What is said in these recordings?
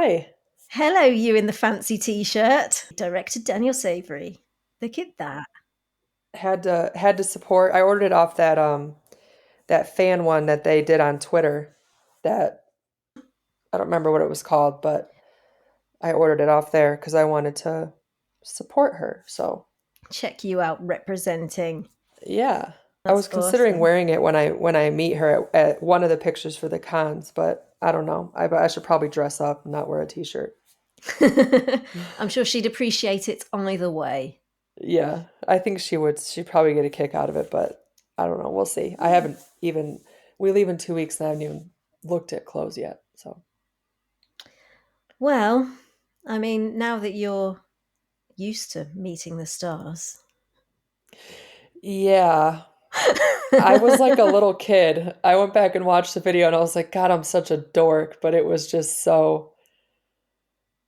Hi. Hello, you in the fancy t-shirt. Director Danielle Savre. Look at that. Had to support. I ordered it off that fan one that they did on Twitter. That I don't remember what it was called, but I ordered it off there because I wanted to support her. So Check you out representing. yeah, I That's was considering awesome. wearing it when I meet her at one of the pictures for the cons, but I don't know. I should probably dress up and not wear a t-shirt. I'm sure she'd appreciate it either way. Yeah, I think she would. She'd probably get a kick out of it, but I don't know. We'll see. I Yeah. haven't even. We leave in 2 weeks, and I haven't even looked at clothes yet. So Well, I mean, now that you're used to meeting the stars. yeah, I was like a little kid. I went back and watched the video, and I was like, God, I'm such a dork. But it was just so.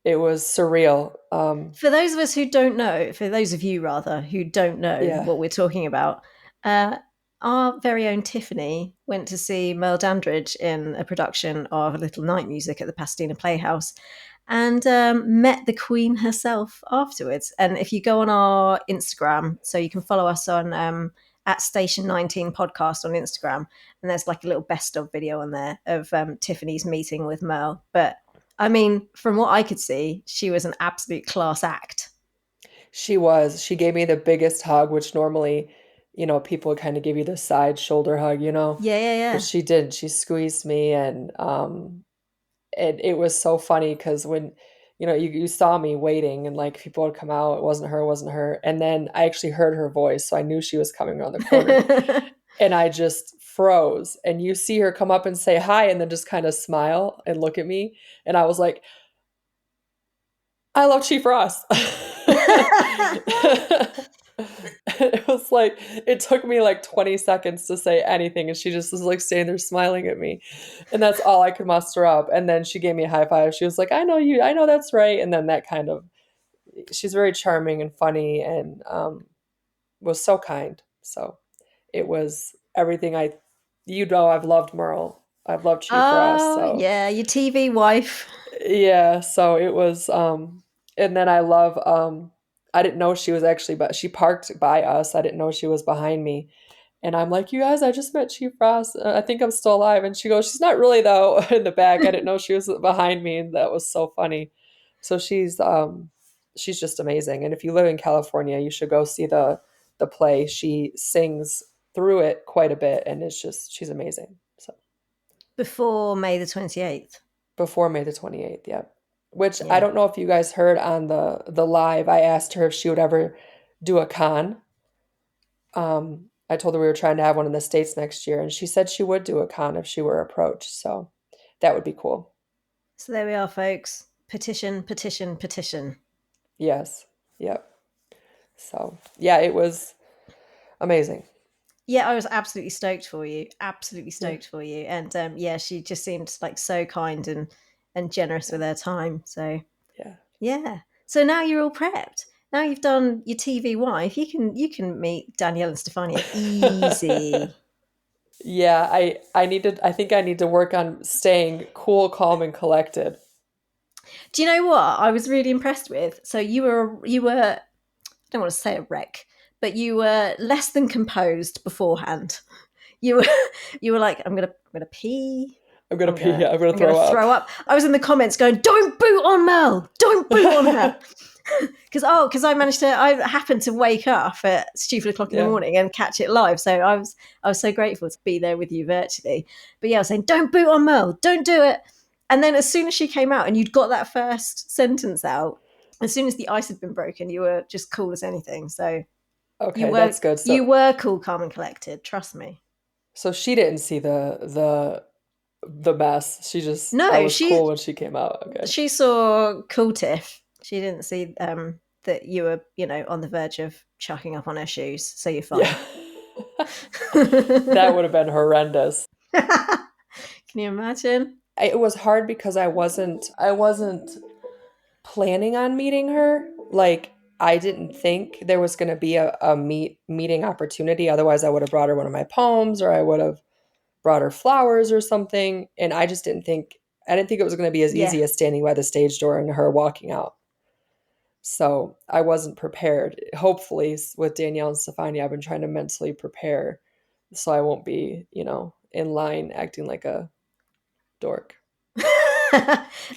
It was surreal. For those of us who don't know, for those of you rather who don't know Yeah, what we're talking about, uh, our very own Tiffany went to see Merle Dandridge in a production of A Little Night Music at the Pasadena Playhouse and met the Queen herself afterwards. And if you go on our Instagram, so you can follow us on at Station 19 podcast on Instagram, and there's like a little best of video on there of Tiffany's meeting with Merle. But I mean, from what I could see, she was an absolute class act. she was. She gave me the biggest hug, which normally, people would kind of give you the side shoulder hug. Yeah, yeah, But yeah. she didn't. She squeezed me, and it was so funny because when you saw me waiting and like people would come out, it wasn't her, and then I actually heard her voice, so I knew she was coming around the corner, and I just froze, and you see her come up and say hi and then just kind of smile and look at me, and I was like, I love Chief Ross. It was like it took me like 20 seconds to say anything, and she just was like standing there smiling at me, and that's all I could muster up. And then she gave me a high five. She was like, I know you, I know that's right. And then that kind of, she's very charming and funny, and was so kind. So it was everything. I've loved Merle, I've loved Chief Ross. Oh, So yeah, your TV wife. yeah, so it was and then I love I didn't know she was actually, but she parked by us. I didn't know she was behind me. And I'm like, "You guys, I just met Chief Ross. I think I'm still alive." And she goes, "She's not really though." In the back. I didn't know she was behind me, and that was so funny. So she's just amazing. And if you live in California, you should go see the play. She sings through it quite a bit, and she's amazing. So Before May the 28th. before May the 28th, yeah. Which I Yeah. don't know if you guys heard on the live. I asked her if she would ever do a con. I told her we were trying to have one in the States next year, and she said she would do a con if she were approached. So that would be cool. So there we are, folks. Petition, petition, petition. Yes. Yep. So yeah, it was amazing. Yeah, I was absolutely stoked for you. Absolutely Yeah. stoked for you. And yeah, she just seemed like so kind and generous Yeah. with her time. So Yeah. yeah. So now you're all prepped. Now you've done your TV wife. You can meet Danielle and Stefania easy. Yeah, I think I need to work on staying cool, calm, and collected. Do you know what I was really impressed with? So you were I don't want to say a wreck, but you were less than composed beforehand. You were you were like, I'm gonna pee. I'm gonna I'm pee. gonna Yeah, I'm gonna I'm gonna throw up. throw up. I was in the comments going, "Don't boot on Mel! Don't boot on her!" Because I happened to wake up at stupid o'clock in the Yeah. morning and catch it live. So I was so grateful to be there with you virtually. But yeah, I was saying, "Don't boot on Mel! Don't do it!" And then as soon as she came out and you'd got that first sentence out, as soon as the ice had been broken, you were just cool as anything. So you Okay, were that's good. you So were cool, calm, and collected. Trust me. she didn't see the mess. I No, was she cool when she came out. Okay. she saw cool Tiff. She didn't see that you were, on the verge of chucking up on her shoes. So you're Yeah. fine. That Can would have been horrendous. you imagine? It was hard because I wasn't planning on meeting her. Like I didn't think there was going to be a meeting opportunity. Otherwise, I would have brought her one of my poems, or I would have brought her flowers or something. And I just didn't think I didn't think it was going to be as Yeah. easy as standing by the stage door and her walking out. So I wasn't prepared. Hopefully, with Danielle and Stefania, I've been trying to mentally prepare so I won't be, in line acting like a dork.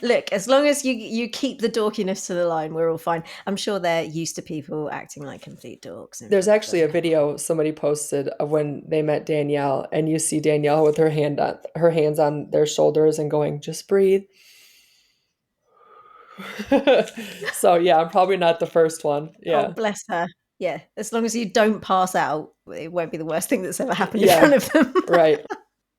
Look, as long as you keep the dorkiness to the line, we're all fine. I'm sure they're used to people acting like complete dorks in There's front of actually them. a video somebody posted of when they met Danielle, and you see Danielle with her hands on their shoulders and going, "Just breathe." So yeah, I'm probably not the first one. Oh, Yeah. bless her. Yeah, as long as you don't pass out, it won't be the worst thing that's ever happened in front Yeah. of them. Right.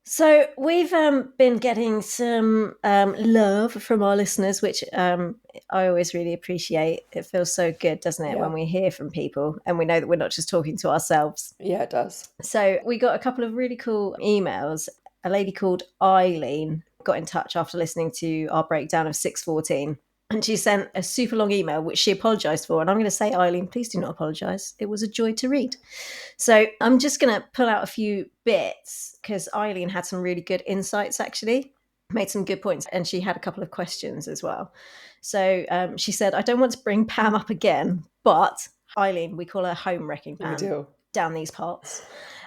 So we've been getting some love from our listeners, which I always really appreciate. It feels so good, doesn't it, Yeah. when we hear from people and we know that we're not just talking to ourselves. Yeah, it does. So we got a couple of really cool emails. A lady called Eileen got in touch after listening to our breakdown of 614. And she sent a super long email, which she apologised for. And I'm going to say, Eileen, please do not apologise. It was a joy to read. So I'm just going to pull out a few bits because Eileen had some really good insights, actually, made some good points. And she had a couple of questions as well. So she said, I don't want to bring Pam up again, but Eileen, we call her home wrecking We Pam do. down these parts.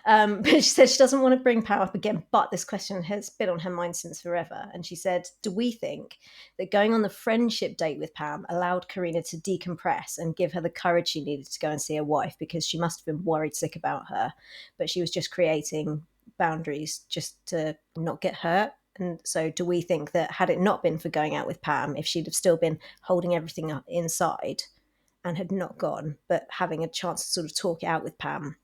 But she said she doesn't want to bring Pam up again, but this question has been on her mind since forever. And she said, do we think that going on the friendship date with Pam allowed Karina to decompress and give her the courage she needed to go and see her wife, because she must have been worried sick about her, but she was just creating boundaries just to not get hurt? And so do we think that had it not been for going out with Pam, if she'd have still been holding everything up inside and had not gone, but having a chance to sort of talk it out with Pam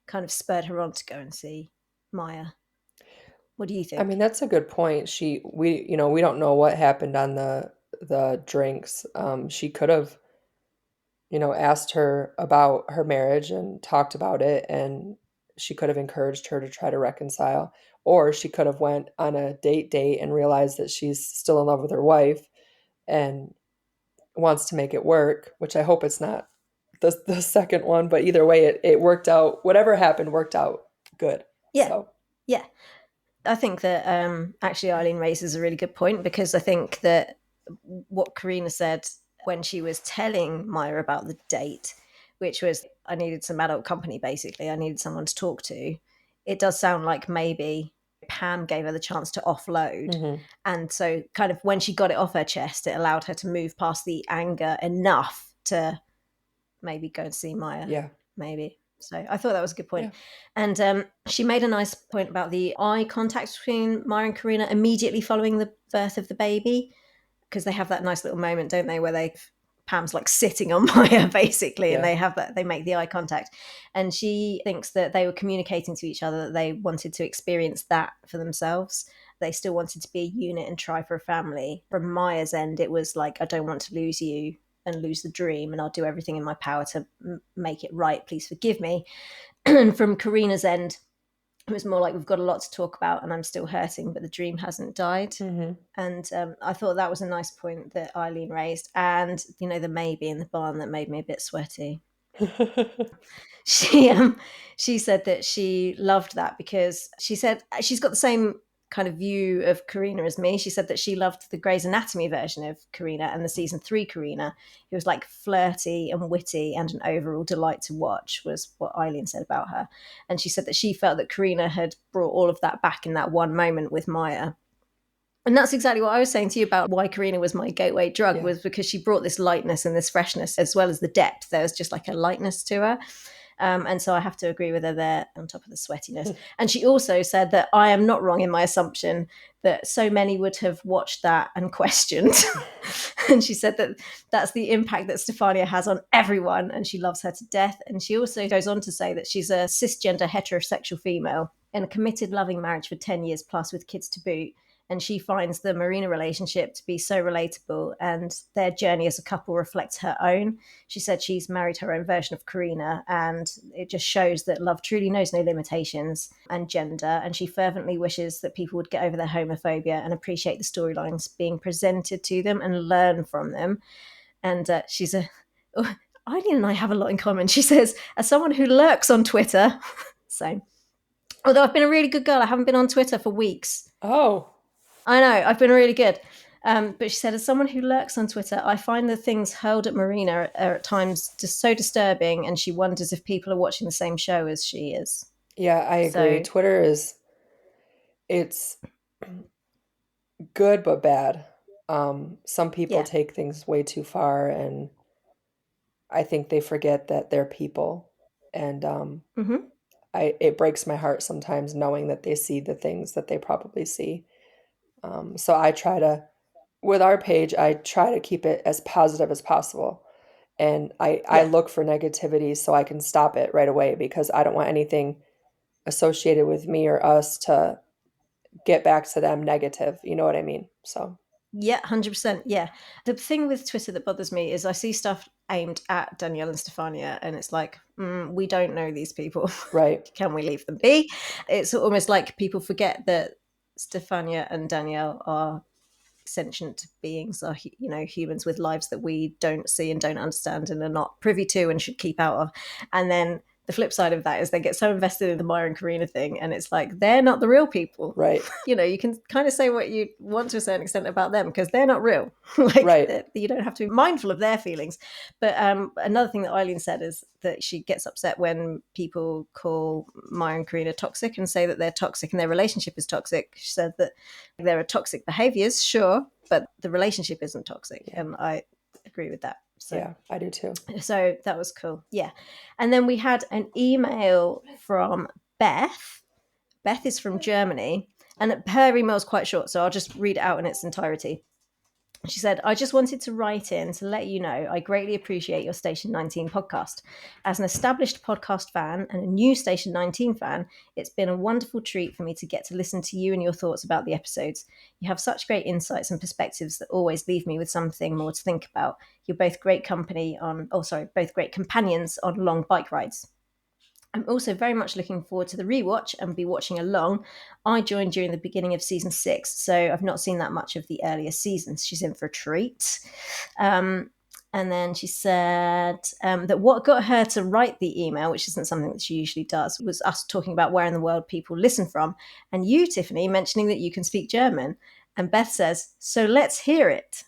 kind of spurred her on to go and see Maya? What do you I mean, think? that's a good point. We don't know what happened on the drinks. She could have, asked her about her marriage and talked about it, and she could have encouraged her to try to reconcile, or she could have went on a date and realized that she's still in love with her wife and wants to make it work, which I hope it's not the second one, but either way it worked out. Whatever happened worked out good. Yeah, So, yeah. I think that actually Eileen raises a really good point, because I think that what Karina said when she was telling Maya about the date, which was, I needed some adult company, basically. I needed someone to talk to. It does sound like maybe Pam gave her the chance to offload. mhm. And so, kind of, when she got it off her chest, it allowed her to move past the anger enough to maybe go and see Maya, Yeah. maybe. So I thought that was a good point. Yeah. And she made a nice point about the eye contact between Maya and Karina immediately following the birth of the baby, because they have that nice little moment, don't they, where Pam's like sitting on Maya basically, and Yeah. they make the eye contact. And she thinks that they were communicating to each other that they wanted to experience that for themselves. They still wanted to be a unit and try for a family. From Maya's end, it was like, I don't want to lose you and lose the dream, and I'll do everything in my power to make it right. Please forgive me. And from Karina's end, it was more like, we've got a lot to talk about and I'm still hurting, but the dream hasn't died. Mhm. And I thought that was a nice point that Eileen raised. And, the maybe in the barn that made me a bit sweaty. She said that she loved that, because she said she's got the same kind of view of Karina as me. She said that she loved the Grey's Anatomy version of Karina and the season 3 Karina, who was like flirty and witty and an overall delight to watch, was what Eileen said about her. And she said that she felt that Karina had brought all of that back in that one moment with Maya. And that's exactly what I was saying to you about why Karina was my gateway drug, Yeah. was because she brought this lightness and this freshness, as well as the depth. There was just like a lightness to her. And so I have to agree with her there, on top of the sweatiness. And she also said that I am not wrong in my assumption that so many would have watched that and questioned. And she said that that's the impact that Stefania has on everyone, and she loves her to death. And she also goes on to say that she's a cisgender heterosexual female in a committed, loving marriage for 10 years plus with kids to boot. And she finds the Marina relationship to be so relatable, and their journey as a couple reflects her own. She said she's married her own version of Karina, and it just shows that love truly knows no limitations and gender. And she fervently wishes that people would get over their homophobia and appreciate the storylines being presented to them and learn from them. And Eileen and I have a lot in common. She says, as someone who lurks on Twitter, same. Although I've been a really good girl, I haven't been on Twitter for weeks. Oh. I know, I've been really good. But she said, as someone who lurks on Twitter, I find the things hurled at Marina are at times just so disturbing, and she wonders if people are watching the same show as she is. Yeah, I agree. So, Twitter is it's good but bad. Some people yeah. take things way too far, and I think they forget that they're people. And Hmm. I it breaks my heart sometimes knowing that they see the things that they probably see. So I try to, with our page, I try to keep it as positive as possible. And I Yeah. look for negativity so I can stop it right away because I don't want anything associated with me or us to get back to them negative. You know what I mean? So, Yeah, 100%. Yeah. The thing with Twitter that bothers me is I see stuff aimed at Danielle and Stefania, and it's like, we don't know these people. right, Can we leave them be? It's almost like people forget that Stefania and Danielle are sentient beings, are humans with lives that we don't see and don't understand and are not privy to and should keep out of. And then the flip side of that is they get so invested in the Maya and Karina thing, and it's like they're not the real people. right, You can kind of say what you want to a certain extent about them because they're not real. Like right. you don't have to be mindful of their feelings. But another thing that Eileen said is that she gets upset when people call Maya and Karina toxic and say that they're toxic and their relationship is toxic. She said that there are toxic behaviors, sure, but the relationship isn't toxic, Yeah, and I agree with that. So yeah, I do too. so that was cool. Yeah. And then we had an email from Beth. Beth is from Germany, and her email is quite short, so I'll just read it out in its entirety. She said, I just wanted to write in to let you know I greatly appreciate your Station 19 podcast. As an established podcast fan and a new Station 19 fan, it's been a wonderful treat for me to get to listen to you and your thoughts about the episodes. You have such great insights and perspectives that always leave me with something more to think about. You're both great both great companions on long bike rides. I'm also very much looking forward to the rewatch and be watching along. I joined during the beginning of season 6, so I've not seen that much of the earlier seasons. She's in for a treat. Um, and then she said that what got her to write the email, which isn't something that she usually does, was us talking about where in the world people listen from. And you, Tiffany, mentioning that you can speak German. And Beth says, so let's hear it.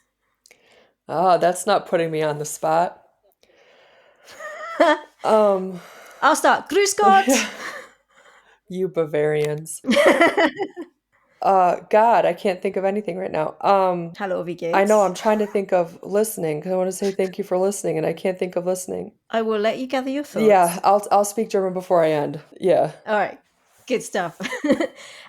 Ah, that's not putting me on the spot. Um, I'll start. Grüß Gott. yeah, you Bavarians. God, I can't think of anything right now. Hallo, wie I know geht's? I'm trying to think of listening because I want to say thank you for listening, and I can't think of listening. I will let you gather your Yeah, thoughts. I'll speak German before I end. Yeah. All right. Good stuff.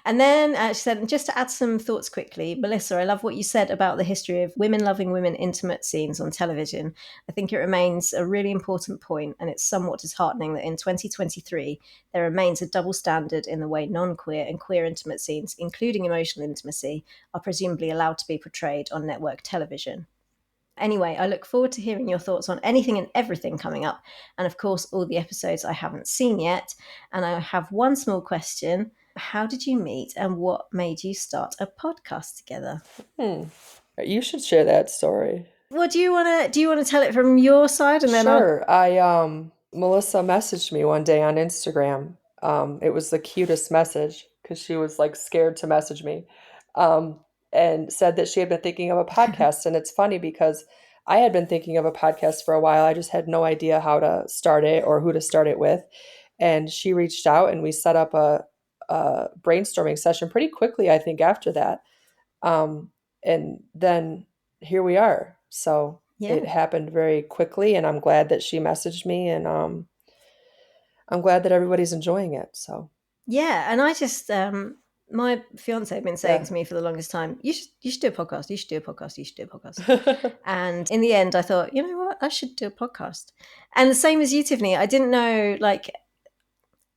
And then she said, just to add some thoughts quickly, Melissa, I love what you said about the history of women loving women intimate scenes on television. I think it remains a really important point, and it's somewhat disheartening that in 2023, there remains a double standard in the way non queer and queer intimate scenes, including emotional intimacy, are presumably allowed to be portrayed on network television. Anyway, I look forward to hearing your thoughts on anything and everything coming up, and of course, all the episodes I haven't seen yet. And I have one small question. How did you meet, and what made you start a podcast together? Hmm. You should share that story. Well, do you want to tell it from your side, and then I'll. Sure. Melissa messaged me one day on Instagram. It was the cutest message because she was like scared to message me. Um, and said that she had been thinking of a podcast. And it's funny because I had been thinking of a podcast for a while. I just had no idea how to start it or who to start it with. And she reached out and we set up a brainstorming session pretty quickly, I think, after that. Um, and then here we are. So it Yeah, happened very quickly, and I'm glad that she messaged me, and I'm glad that everybody's enjoying it. So yeah, and I just my fiance had been saying yeah, to me for the longest time, you should do a podcast, you should do a podcast, you should do a podcast. And in the end, I thought, you know what, I should do a podcast. And the same as you, Tiffany, I didn't know, like,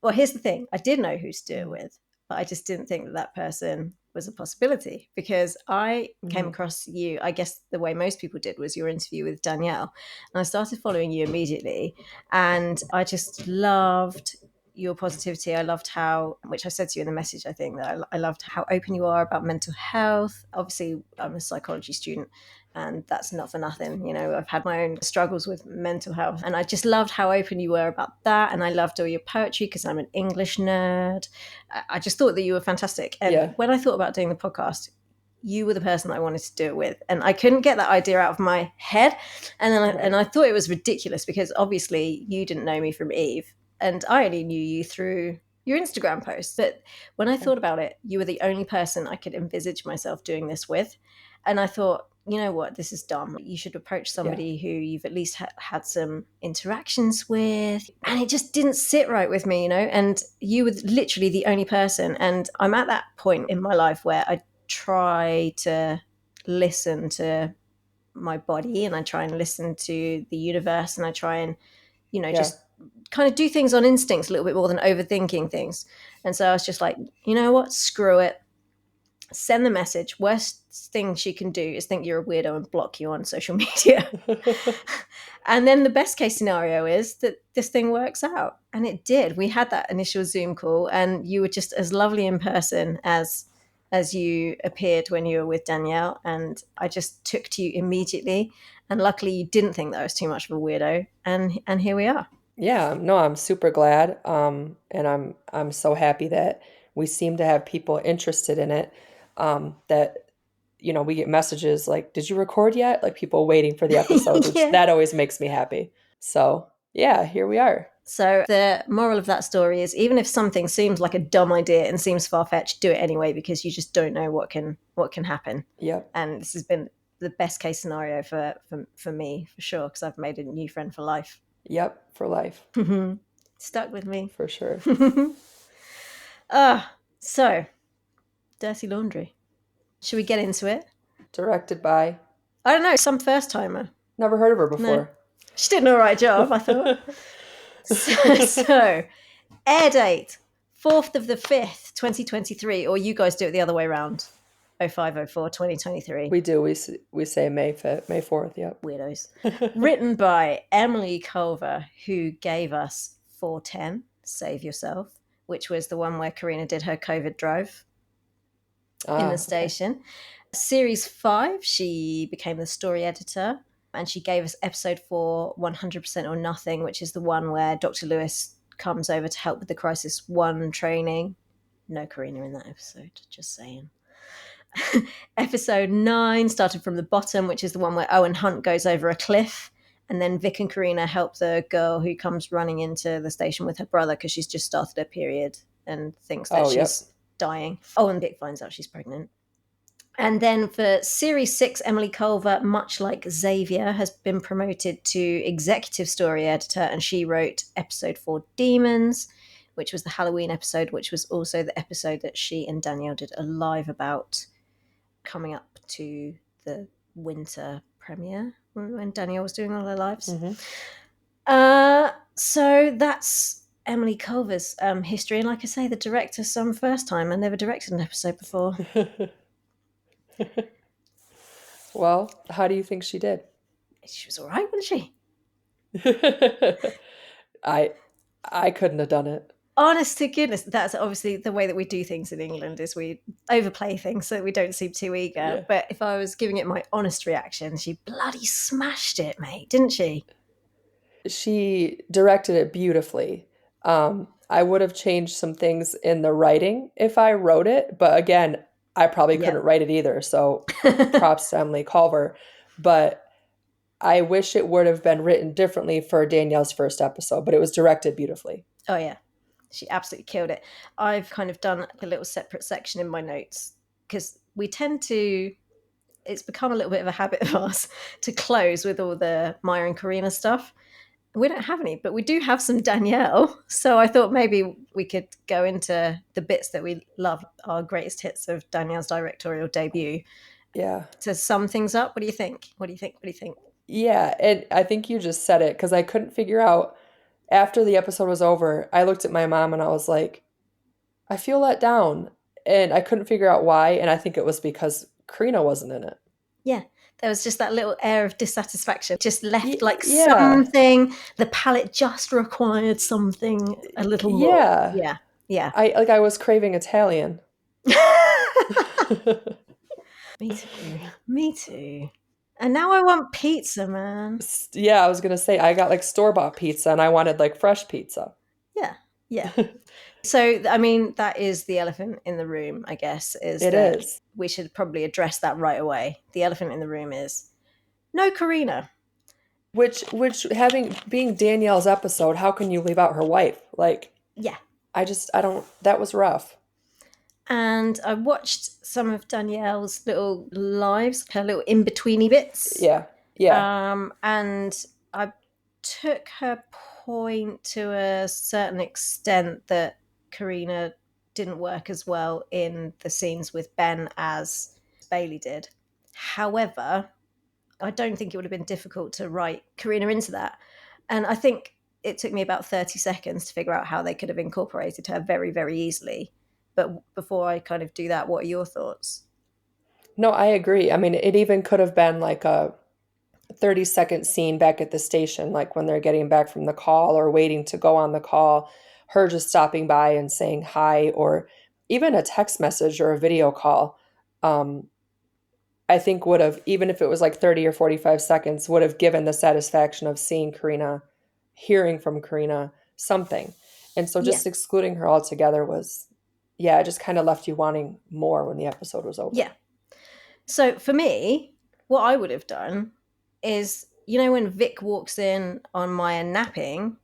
well, here's the thing, I did know who to do it with, but I just didn't think that that person was a possibility because I came Mhm. across you, I guess the way most people did was your interview with Danielle. And I started following you immediately. And I just loved your positivity. I loved how, which I said to you in the message, I think that I loved how open you are about mental health. Obviously, I'm a psychology student, and that's not for nothing. I've had my own struggles with mental health, and I just loved how open you were about that. And I loved all your poetry because I'm an English nerd. I just thought that you were fantastic. And Yeah, when I thought about doing the podcast, you were the person I wanted to do it with. And I couldn't get that idea out of my head. And then Right. I thought it was ridiculous because obviously you didn't know me from Eve. And I only knew you through your Instagram posts. But when I Yeah. thought about it, you were the only person I could envisage myself doing this with. And I thought, you know what, this is dumb. You should approach Yeah. somebody who you've at least had some interactions with. And it just didn't sit right with me, you know? And you were literally the only person. And I'm at that point in my life where I try to listen to my body and I try and listen to the universe and I try and, Yeah. just kind of do things on instincts a little bit more than overthinking things. And so I was just like, you know what? Screw it. Send the message. Worst thing she can do is think you're a weirdo and block you on social media. And then the best case scenario is that this thing works out. And it did. We had that initial Zoom call and you were just as lovely in person as you appeared when you were with Danielle. And I just took to you immediately. And luckily you didn't think that I was too much of a weirdo. And here we are. Yeah, no, I'm super glad. And I'm so happy that we seem to have people interested in it. That we get messages like, "Did you record yet?" Like people waiting for the episode, which Yeah. that always makes me happy. So, yeah, here we are. So the moral of that story is even if something seems like a dumb idea and seems far-fetched, do it anyway because you just don't know what can happen. Yep. And this has been the best case scenario for me for sure because I've made a new friend for life. Yep, for life. Stuck with me. For sure. So dirty laundry. Should we get into it? Directed by, I don't know, some first timer. never heard of her No, before. she did an all right job, I thought. So air date 4th of the 5th 2023, or you guys do it the other way around, 0504 2023. We do. We say May 5th, May 4th. Yep. Weirdos. Written by Emily Culver, who gave us 410 Save Yourself, which was the one where Karina did her COVID drive in the Okay. station. Series 5, she became the story editor and she gave us episode 4, 100% or Nothing, which is the one where Dr. Lewis comes over to help with the Crisis 1 training. No Karina in that episode, just saying. Episode 9 started from the bottom, which is the one where Owen Hunt goes over a cliff. And then Vic and Karina help the girl who comes running into the station with her brother because she's just started her period and thinks that she's dying. Oh, and Vic finds out she's pregnant. And then for Series 6, Emily Culver, much like Xavier, has been promoted to executive story editor, and she wrote episode 4, Demons, which was the Halloween episode, which was also the episode that she and Danielle did a live about coming up to the winter premiere when Danielle was doing all her lives. So that's Emily Culver's history. And like I say, the director, some first time. I never directed an episode before. Well, how do you think she did? She was all right, wasn't she? I couldn't have done it. Honest to goodness, that's obviously the way that we do things in England is we overplay things so we don't seem too eager. Yeah. But if I was giving it my honest reaction, she bloody smashed it, mate, didn't she? She directed it beautifully. I would have changed some things in the writing if I wrote it, but again, I probably couldn't write it either. So props to Emily Culver. But I wish it would have been written differently for Danielle's first episode, but it was directed beautifully. Oh, yeah. She absolutely killed it. I've kind of done a little separate section in my notes because we tend to, it's become a little bit of a habit of ours to close with all the Maya and Karina stuff. We don't have any, but we do have some Danielle. So I thought maybe we could go into the bits that we love, our greatest hits of Danielle's directorial debut. Yeah. To sum things up, what do you think? What do you think? What do you think? Yeah, and I think you just said it because I couldn't figure out, after the episode was over, I looked at my mom and I was like, I feel let down. And I couldn't figure out why. And I think it was because Karina wasn't in it. Yeah. There was just that little air of dissatisfaction, just left like Yeah. something, the palate just required something a little more. Yeah. Yeah. I was craving Italian. Me too. And now I want pizza, man. Yeah, I was gonna say I got like store-bought pizza and I wanted like fresh pizza. Yeah. Yeah. So, I mean, that is the elephant in the room, I guess, is It that is. we should probably address that right away. The elephant in the room is no Karina. Which having being Danielle's episode, how can you leave out her wife? Like, Yeah. I don't, that was rough. And I watched some of Danielle's little lives, her little in betweeny bits. Yeah. Yeah. And I took her point to a certain extent that Karina didn't work as well in the scenes with Ben as Bailey did. However, I don't think it would have been difficult to write Karina into that. And I think it took me about 30 seconds to figure out how they could have incorporated her very, very easily. But before I kind of do that, what are your thoughts? No, I agree. I mean, it even could have been like a 30-second scene back at the station, like when they're getting back from the call or waiting to go on the call, her just stopping by and saying hi, or even a text message or a video call. Um, I think would have, even if it was like 30 or 45 seconds, would have given the satisfaction of seeing Karina, hearing from Karina, something. And so Yeah. just excluding her altogether was, yeah, it just kind of left you wanting more when the episode was Yeah. over. So for me, what I would have done is, you know, when Vic walks in on Maya napping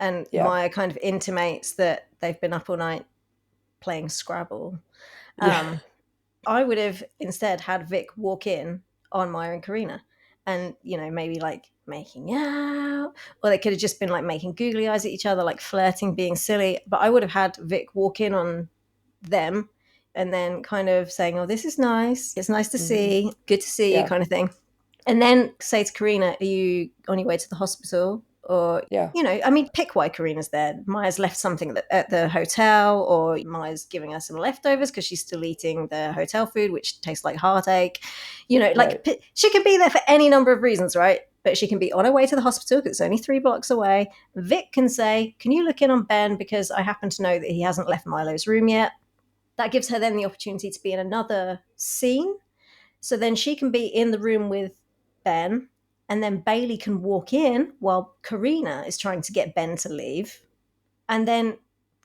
and Yeah. Maya kind of intimates that they've been up all night playing Scrabble, Yeah. um, I would have instead had Vic walk in on Maya and Karina and, you know, maybe like making out, or they could have just been like making googly eyes at each other, like flirting, being silly. But I would have had Vic walk in on them and then kind of saying, oh, this is nice. It's nice to Hmm. see. Good to see you, Yeah. kind of thing. And then say to Karina, are you on your way to the hospital? Or, Yeah. you know, I mean, pick why Karina's there. Maya's left something at the hotel, or Maya's giving her some leftovers because she's still eating the hotel food, which tastes like heartache. You know, like Right. she can be there for any number of reasons, right? But she can be on her way to the hospital because it's only 3 blocks away. Vic can say, can you look in on Ben because I happen to know that he hasn't left Milo's room yet? That gives her then the opportunity to be in another scene. So then she can be in the room with Ben, and then Bailey can walk in while Karina is trying to get Ben to leave. And then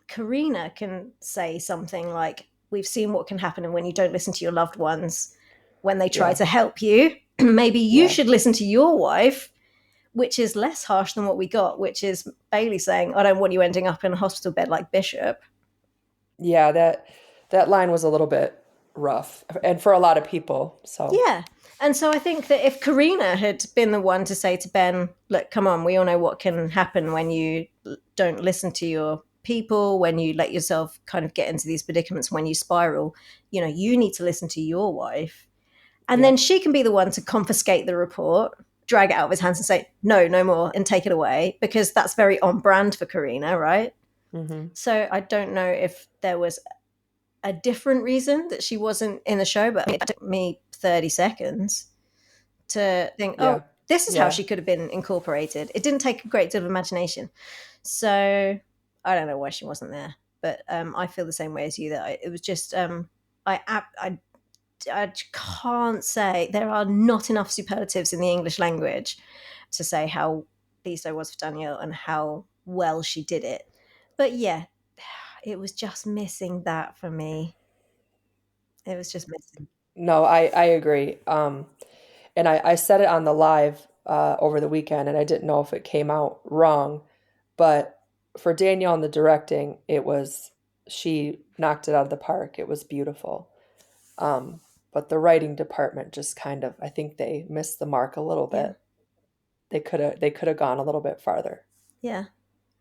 Karina can say something like, we've seen what can happen when you don't listen to your loved ones when they try Yeah. to help you. Maybe you Yeah. should listen to your wife, which is less harsh than what we got, which is Bailey saying, I don't want you ending up in a hospital bed like Bishop. Yeah. That line was a little bit rough, and for a lot of people. So Yeah. And so I think that if Karina had been the one to say to Ben, look, come on, we all know what can happen when you don't listen to your people, when you let yourself kind of get into these predicaments, when you spiral, you know, you need to listen to your wife. And yeah. then she can be the one to confiscate the report, drag it out of his hands and say, no, no more, and take it away, because that's very on brand for Karina, right? Hmm. So I don't know if there was a different reason that she wasn't in the show, but it took me 30 seconds to think, oh, Yeah. this is how Yeah. she could have been incorporated. It didn't take a great deal of imagination. So I don't know why she wasn't there, but I feel the same way as you that it was just, I can't say there are not enough superlatives in the English language to say how pleased I was for Danielle and how well she did it. But yeah, it was just missing that for me. It was just missing. No, I agree. And I said it on the live over the weekend, and I didn't know if it came out wrong, but for Danielle in the directing, it was she knocked it out of the park. It was beautiful. But the writing department just kind of, I think they missed the mark a little Yeah. bit. They could have gone a little bit farther. Yeah.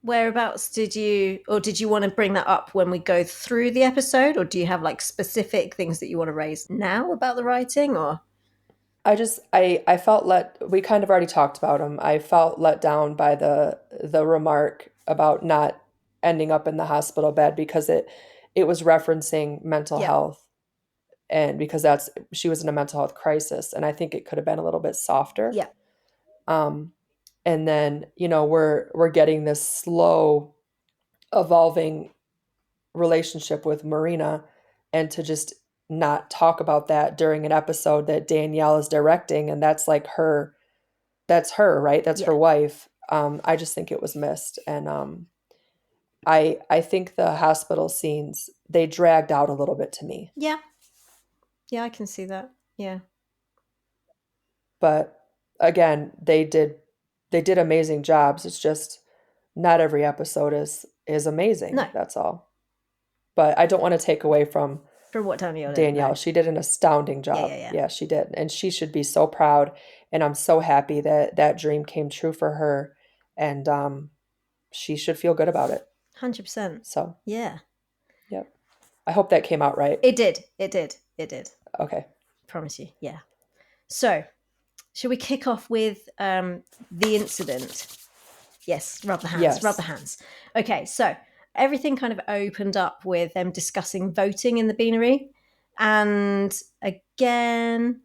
Whereabouts did you want to bring that up when we go through the episode, or do you have like specific things that you want to raise now about the writing, or? I felt we kind of already talked about them. I felt let down by the remark about not ending up in the hospital bed because it was referencing mental Yeah. health, and because that's she was in a mental health crisis, and I think it could have been a little bit softer. Yeah. Um and then, we're getting this slow evolving relationship with Marina, and to just not talk about that during an episode that Danielle is directing, and that's her, right? That's Yeah. her wife. I just think it was missed, and I think the hospital scenes, they dragged out a little bit to me. Yeah, yeah, I can see that. Yeah. But again, they did amazing jobs. It's just not every episode is amazing. No, That's all. But I don't want to take away from from what Danielle did. No. Danielle. She did an astounding Yeah, yeah, job. yeah. Yeah, she did. And she should be so proud. And I'm so happy that that dream came true for her. And she should feel good about it. 100%. So, Yeah. yep. I hope that came out right. It did. It did. It did. Okay. Promise you. Yeah. So, shall we kick off with the incident? Yes, rub the hands, rub the Yes. hands. Okay, so everything kind of opened up with them discussing voting in the beanery. And again,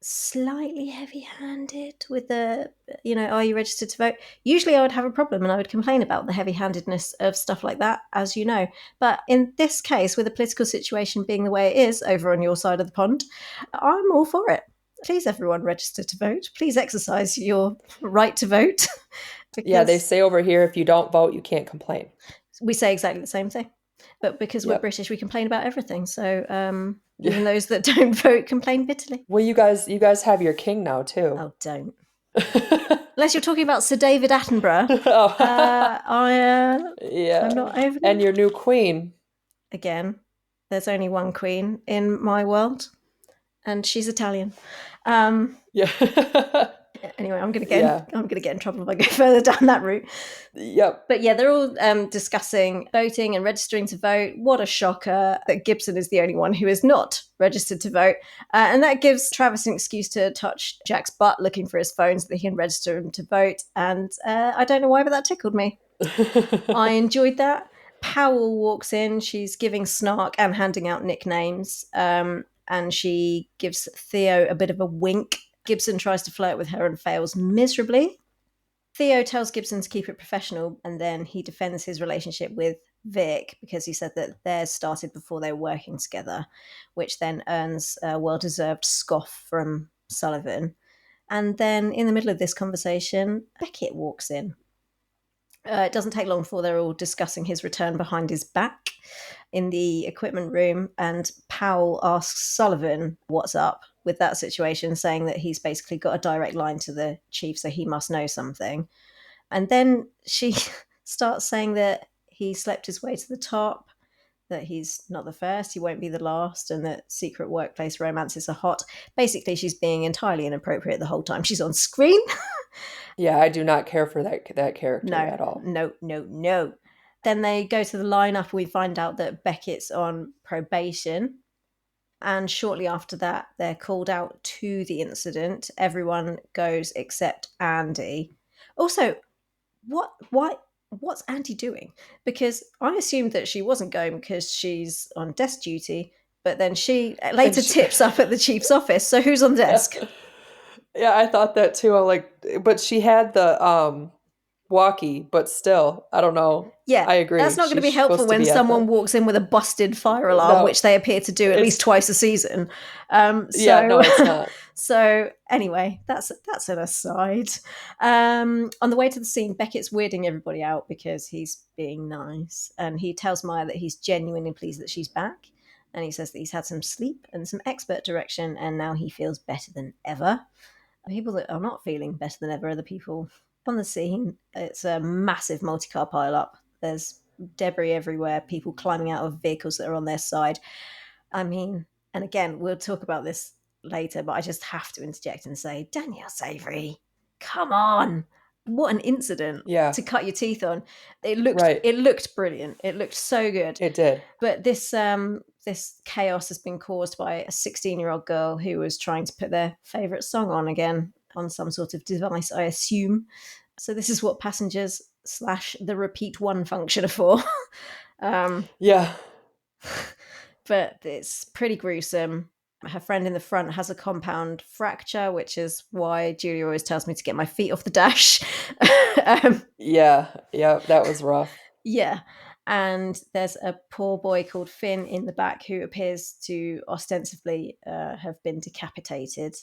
slightly heavy handed with the, are you registered to vote? Usually I would have a problem and I would complain about the heavy handedness of stuff like that, as you know. But in this case, with the political situation being the way it is over on your side of the pond, I'm all for it. Please, everyone, register to vote. Please exercise your right to vote Yeah, they because say over here if you don't vote, you can't complain. we say exactly the same thing. But because we're Yep. British, we complain about everything. So Yeah. even those that don't vote complain bitterly. Well, you guys have your king now too. Oh, don't. Unless you're talking about Sir David Attenborough, Oh. I'm Yeah. not overly. And your new queen. Again, there's only one queen in my world, and she's Italian. Um, Yeah. anyway, Yeah. I'm gonna get in trouble if I go further down that route. Yep. But yeah, they're all discussing voting and registering to vote. What a shocker that Gibson is the only one who is not registered to vote. And that gives Travis an excuse to touch Jack's butt looking for his phone so that he can register him to vote. And I don't know why, but that tickled me. I enjoyed that. Powell walks in. She's giving snark and handing out nicknames. And she gives Theo a bit of a wink. Gibson tries to flirt with her and fails miserably. Theo tells Gibson to keep it professional, and then he defends his relationship with Vic because he said that theirs started before they were working together, which then earns a well-deserved scoff from Sullivan. And then in the middle of this conversation, Beckett walks in. It doesn't take long before they're all discussing his return behind his back in the equipment room, and Powell asks Sullivan what's up with that situation, saying that he's basically got a direct line to the chief, so he must know something. And then she starts saying that he slept his way to the top, that he's not the first, he won't be the last, and that secret workplace romances are hot. Basically, she's being entirely inappropriate the whole time she's on screen. Yeah, I do not care for that character No, at all. no, no, no. Then they go to the lineup and we find out that Beckett's on probation. And shortly after that, they're called out to the incident. Everyone goes except Andy. Also, what's Andy doing? Because I assumed that she wasn't going because she's on desk duty, but then she And later she, tips up at the chief's office. So who's on desk? yeah, I thought that too. I'm like, but she had the walkie, but still, I don't know. Yeah, I that's agree. not going to She's be helpful supposed to when be at someone the walks in with a busted fire alarm, no. which they appear to do at least It's twice a season. yeah, So, no, it's not. so anyway, that's an aside. On the way to the scene, Beckett's weirding everybody out because he's being nice, and he tells Maya that he's genuinely pleased that she's back, and he says that he's had some sleep and some expert direction, and now he feels better than ever. People that are not feeling better than ever are the people on the scene. It's a massive multi-car pile-up. There's debris everywhere, people climbing out of vehicles that are on their side. I mean, and again, we'll talk about this later, but I just have to interject and say, Danielle Savre, come on. What an incident Yeah, to cut your teeth on. right. It looked brilliant. It looked so good. It did. But this chaos has been caused by a 16-year-old girl who was trying to put their favorite song on again on some sort of device, I assume. So this is what passengers slash the repeat one function are for. um, Yeah. but it's pretty gruesome. Her friend in the front has a compound fracture, which is why Julia always tells me to get my feet off the dash. um, Yeah. Yeah, that was rough. Yeah. And there's a poor boy called Finn in the back who appears to ostensibly have been decapitated.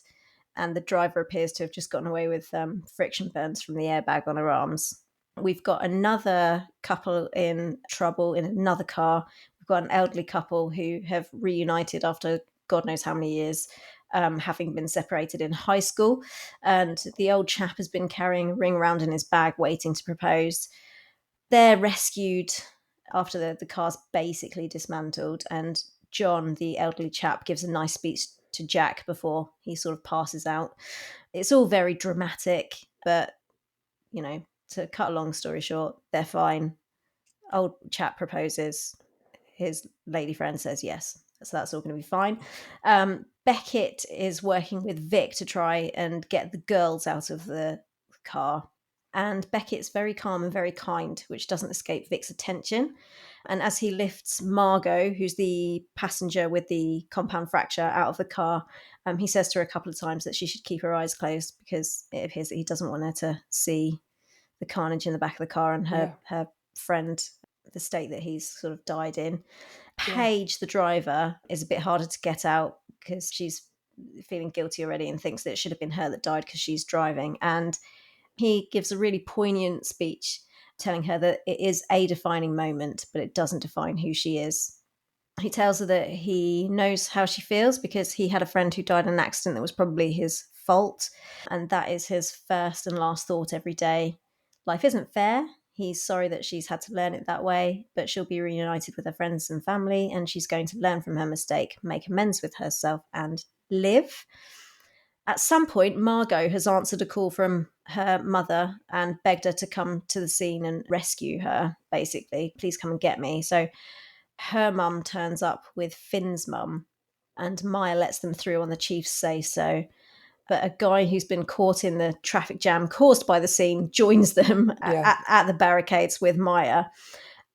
And the driver appears to have just gotten away with friction burns from the airbag on her arms. We've got another couple in trouble in another car. We've got an elderly couple who have reunited after God knows how many years, having been separated in high school. And the old chap has been carrying a ring around in his bag, waiting to propose. They're rescued after the car's basically dismantled. And John, the elderly chap, gives a nice speech to Jack before he sort of passes out. It's all very dramatic, but, to cut a long story short, they're fine. Old chap proposes. His lady friend says yes. So that's all going to be fine. Beckett is working with Vic to try and get the girls out of the car. And Beckett's very calm and very kind, which doesn't escape Vic's attention. And as he lifts Margot, who's the passenger with the compound fracture, out of the car, he says to her a couple of times that she should keep her eyes closed because it appears that he doesn't want her to see the carnage in the back of the car and Yeah. her friend, the state that he's sort of died in. Yeah. Paige, the driver, is a bit harder to get out because she's feeling guilty already and thinks that it should have been her that died because she's driving. And he gives a really poignant speech telling her that it is a defining moment, but it doesn't define who she is. He tells her that he knows how she feels because he had a friend who died in an accident that was probably his fault. And that is his first and last thought every day. Life isn't fair. He's sorry that she's had to learn it that way, but she'll be reunited with her friends and family, and she's going to learn from her mistake, make amends with herself, and live. At some point, Margot has answered a call from her mother and begged her to come to the scene and rescue her, basically. Please come and get me. So her mum turns up with Finn's mum, and Maya lets them through on the chief's say so. But a guy who's been caught in the traffic jam caused by the scene joins them Yeah. at the barricades with Maya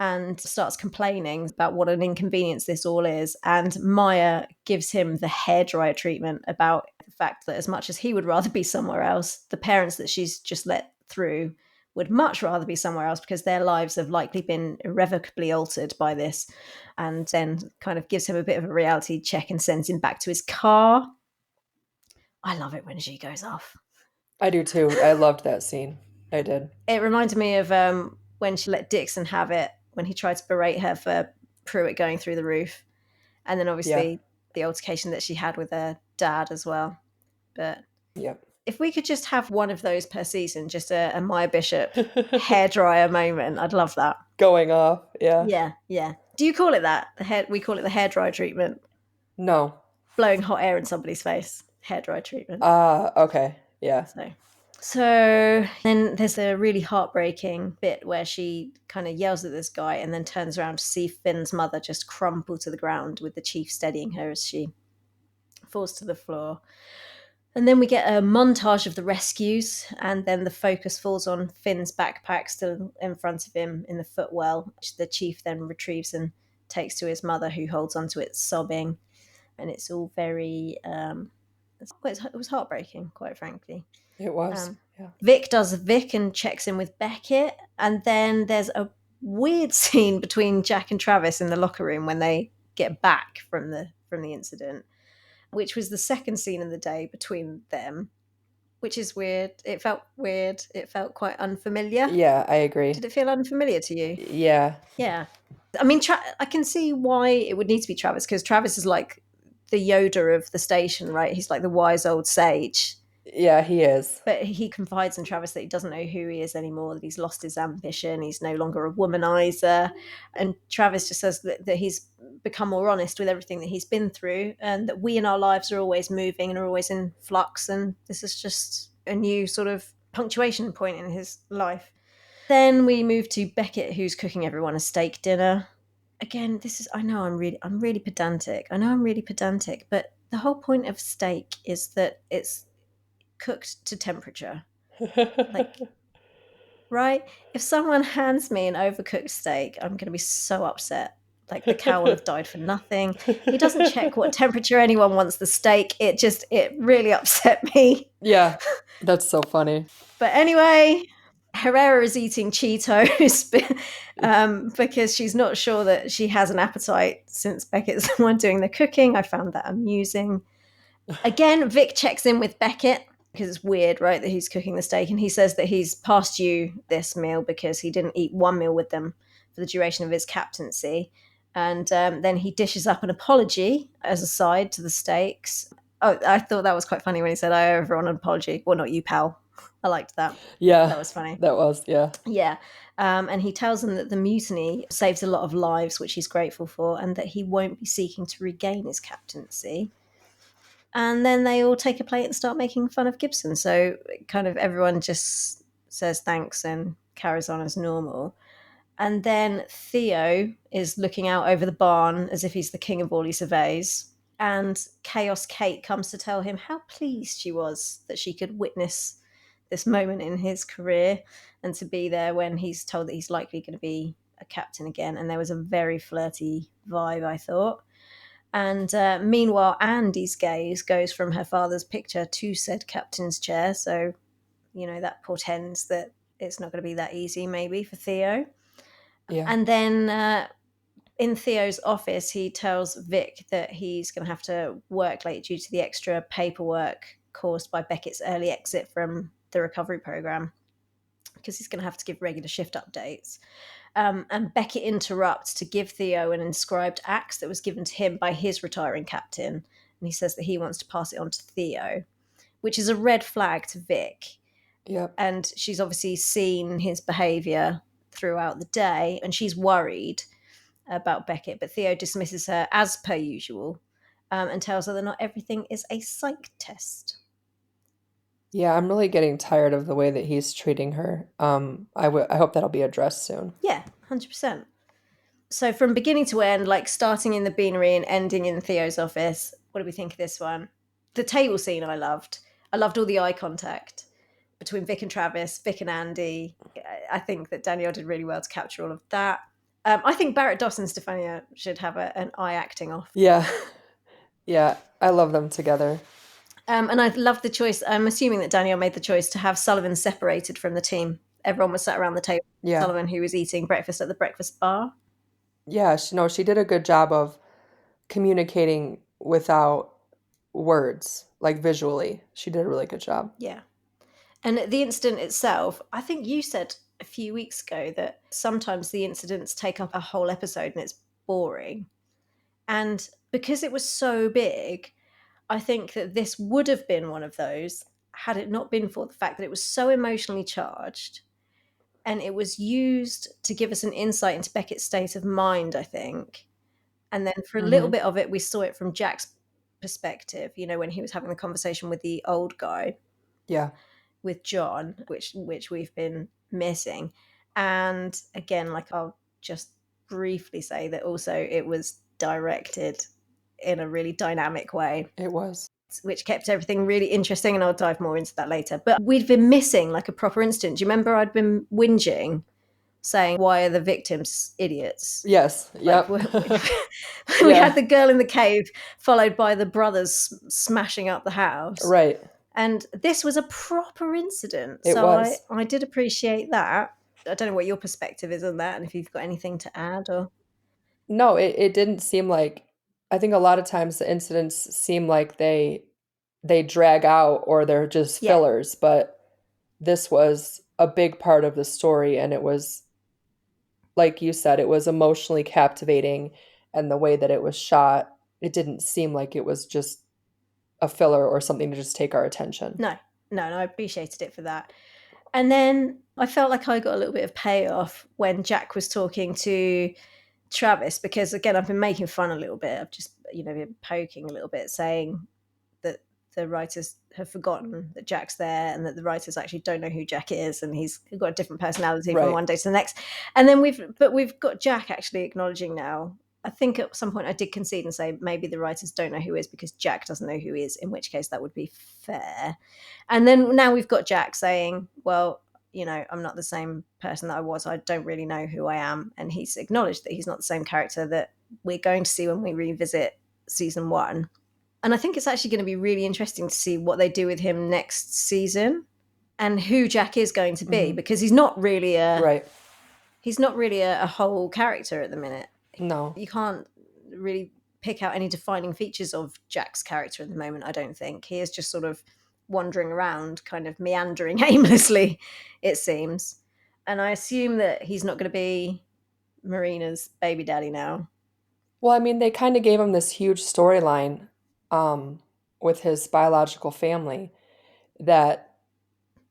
and starts complaining about what an inconvenience this all is. And Maya gives him the hairdryer treatment about the fact that as much as he would rather be somewhere else, the parents that she's just let through would much rather be somewhere else because their lives have likely been irrevocably altered by this. And then kind of gives him a bit of a reality check and sends him back to his car. I love it when she goes off. I do too. I loved that scene. I did. It reminded me of when she let Dixon have it, when he tried to berate her for Pruitt going through the roof. And then Yeah. obviously the altercation that she had with her dad as well. But Yep. if we could just have one of those per season, just a Maya Bishop hairdryer moment, I'd love that. Going off. Yeah. Yeah, yeah. Do you call it that? We call it the hairdryer treatment. No. Blowing hot air in somebody's face. Hairdryer treatment. Okay. Yeah. So then there's a really heartbreaking bit where she kind of yells at this guy and then turns around to see Finn's mother just crumple to the ground with the chief steadying her as she falls to the floor. And then we get a montage of the rescues, and then the focus falls on Finn's backpack still in front of him in the footwell, which the chief then retrieves and takes to his mother, who holds onto it sobbing. And it's all very, it was heartbreaking, quite frankly. It was. Yeah. Vic does Vic and checks in with Beckett, and then there's a weird scene between Jack and Travis in the locker room when they get back from the incident, which was the second scene of the day between them, which is weird. It felt weird. It felt quite unfamiliar. Yeah, I agree. Did it feel unfamiliar to you? Yeah. Yeah. I mean, I can see why it would need to be Travis, because Travis is like the Yoda of the station, right? He's like the wise old sage. Yeah, he is. But he confides in Travis that he doesn't know who he is anymore, that he's lost his ambition, he's no longer a womanizer. And Travis just says that he's become more honest with everything that he's been through, and that we in our lives are always moving and are always in flux, and this is just a new sort of punctuation point in his life. Then we move to Beckett, who's cooking everyone a steak dinner. Again, I know I'm really pedantic. But the whole point of steak is that it's cooked to temperature. Like, right? If someone hands me an overcooked steak, I'm going to be so upset. Like, the cow will have died for nothing. He doesn't check what temperature anyone wants the steak. It really upset me. Yeah, that's so funny. But anyway, Herrera is eating Cheetos because she's not sure that she has an appetite since Beckett's the one doing the cooking. I found that amusing. Again, Vic checks in with Beckett. because it's weird, right, that he's cooking the steak. And he says that he's passed you this meal because he didn't eat one meal with them for the duration of his captaincy. And then he dishes up an apology as a side to the steaks. Oh, I thought that was quite funny when he said, "I owe everyone an apology." Well, not you, pal. I liked that. Yeah, That was funny. that was, yeah. Yeah. And he tells them that the mutiny saves a lot of lives, which he's grateful for, and that he won't be seeking to regain his captaincy. And then they all take a plate and start making fun of Gibson. So kind of everyone just says thanks and carries on as normal. And then Theo is looking out over the barn as if he's the king of all he surveys. And Chaos Kate comes to tell him how pleased she was that she could witness this moment in his career and to be there when he's told that he's likely going to be a captain again. And there was a very flirty vibe, I thought. And meanwhile, Andy's gaze goes from her father's picture to said captain's chair. So, that portends that it's not going to be that easy, maybe, for Theo. Yeah. And then in Theo's office, he tells Vic that he's going to have to work late due to the extra paperwork caused by Beckett's early exit from the recovery program, because he's going to have to give regular shift updates. And Beckett interrupts to give Theo an inscribed axe that was given to him by his retiring captain. And he says that he wants to pass it on to Theo, which is a red flag to Vic. Yep. And she's obviously seen his behaviour throughout the day, and she's worried about Beckett. But Theo dismisses her as per usual, and tells her that not everything is a psych test. Yeah, I'm really getting tired of the way that he's treating her. I hope that'll be addressed soon. Yeah, 100%. So from beginning to end, like starting in the beanery and ending in Theo's office, what do we think of this one? The table scene I loved. I loved all the eye contact between Vic and Travis, Vic and Andy. I think that Danielle did really well to capture all of that. I think Barrett Doss and Stefania should have an eye acting off. Yeah. Yeah, I love them together. And I love the choice. I'm assuming that Danielle made the choice to have Sullivan separated from the team. Everyone was sat around the table. Yeah. Sullivan, who was eating breakfast at the breakfast bar. Yeah, she did a good job of communicating without words, like visually. She did a really good job. Yeah. And the incident itself, I think you said a few weeks ago that sometimes the incidents take up a whole episode and it's boring. And because it was so big, I think that this would have been one of those had it not been for the fact that it was so emotionally charged and it was used to give us an insight into Beckett's state of mind, I think. And then for a little Hmm. bit of it, we saw it from Jack's perspective, when he was having the conversation with the old guy, Yeah. with John, which we've been missing. And again, like I'll just briefly say that also it was directed in a really dynamic way, It was. which kept everything really interesting, and I'll dive more into that later. But we'd been missing like a proper incident. Do you remember I'd been whinging saying, why are the victims idiots? Yes. Like Yep. we Yeah. had the girl in the cave followed by the brothers smashing up the house. Right. And this was a proper incident. It So was. I did appreciate that. I don't know what your perspective is on that and if you've got anything to add or. No, it didn't seem like I think a lot of times the incidents seem like they drag out or they're just Yeah, fillers, but this was a big part of the story and it was like you said, it was emotionally captivating and the way that it was shot, it didn't seem like it was just a filler or something to just take our attention. no, no, I appreciated it for that. And then I felt like I got a little bit of payoff when Jack was talking to Travis, because again, I've been making fun a little bit. I've just, been poking a little bit, saying that the writers have forgotten that Jack's there and that the writers actually don't know who Jack is and he's got a different personality from Right. one day to the next. And then we've got Jack actually acknowledging now. I think at some point I did concede and say maybe the writers don't know who he is because Jack doesn't know who he is, in which case that would be fair. And then now we've got Jack saying, well, I'm not the same person that I was. I don't really know who I am. And he's acknowledged that he's not the same character that we're going to see when we revisit season 1. And I think it's actually going to be really interesting to see what they do with him next season and who Jack is going to be, Mhm. because he's not really Right. a whole character at the minute. No. You can't really pick out any defining features of Jack's character at the moment, I don't think. He is just sort of wandering around, kind of meandering aimlessly, it seems. And I assume that he's not going to be Marina's baby daddy now. Well, I mean, they kind of gave him this huge storyline with his biological family that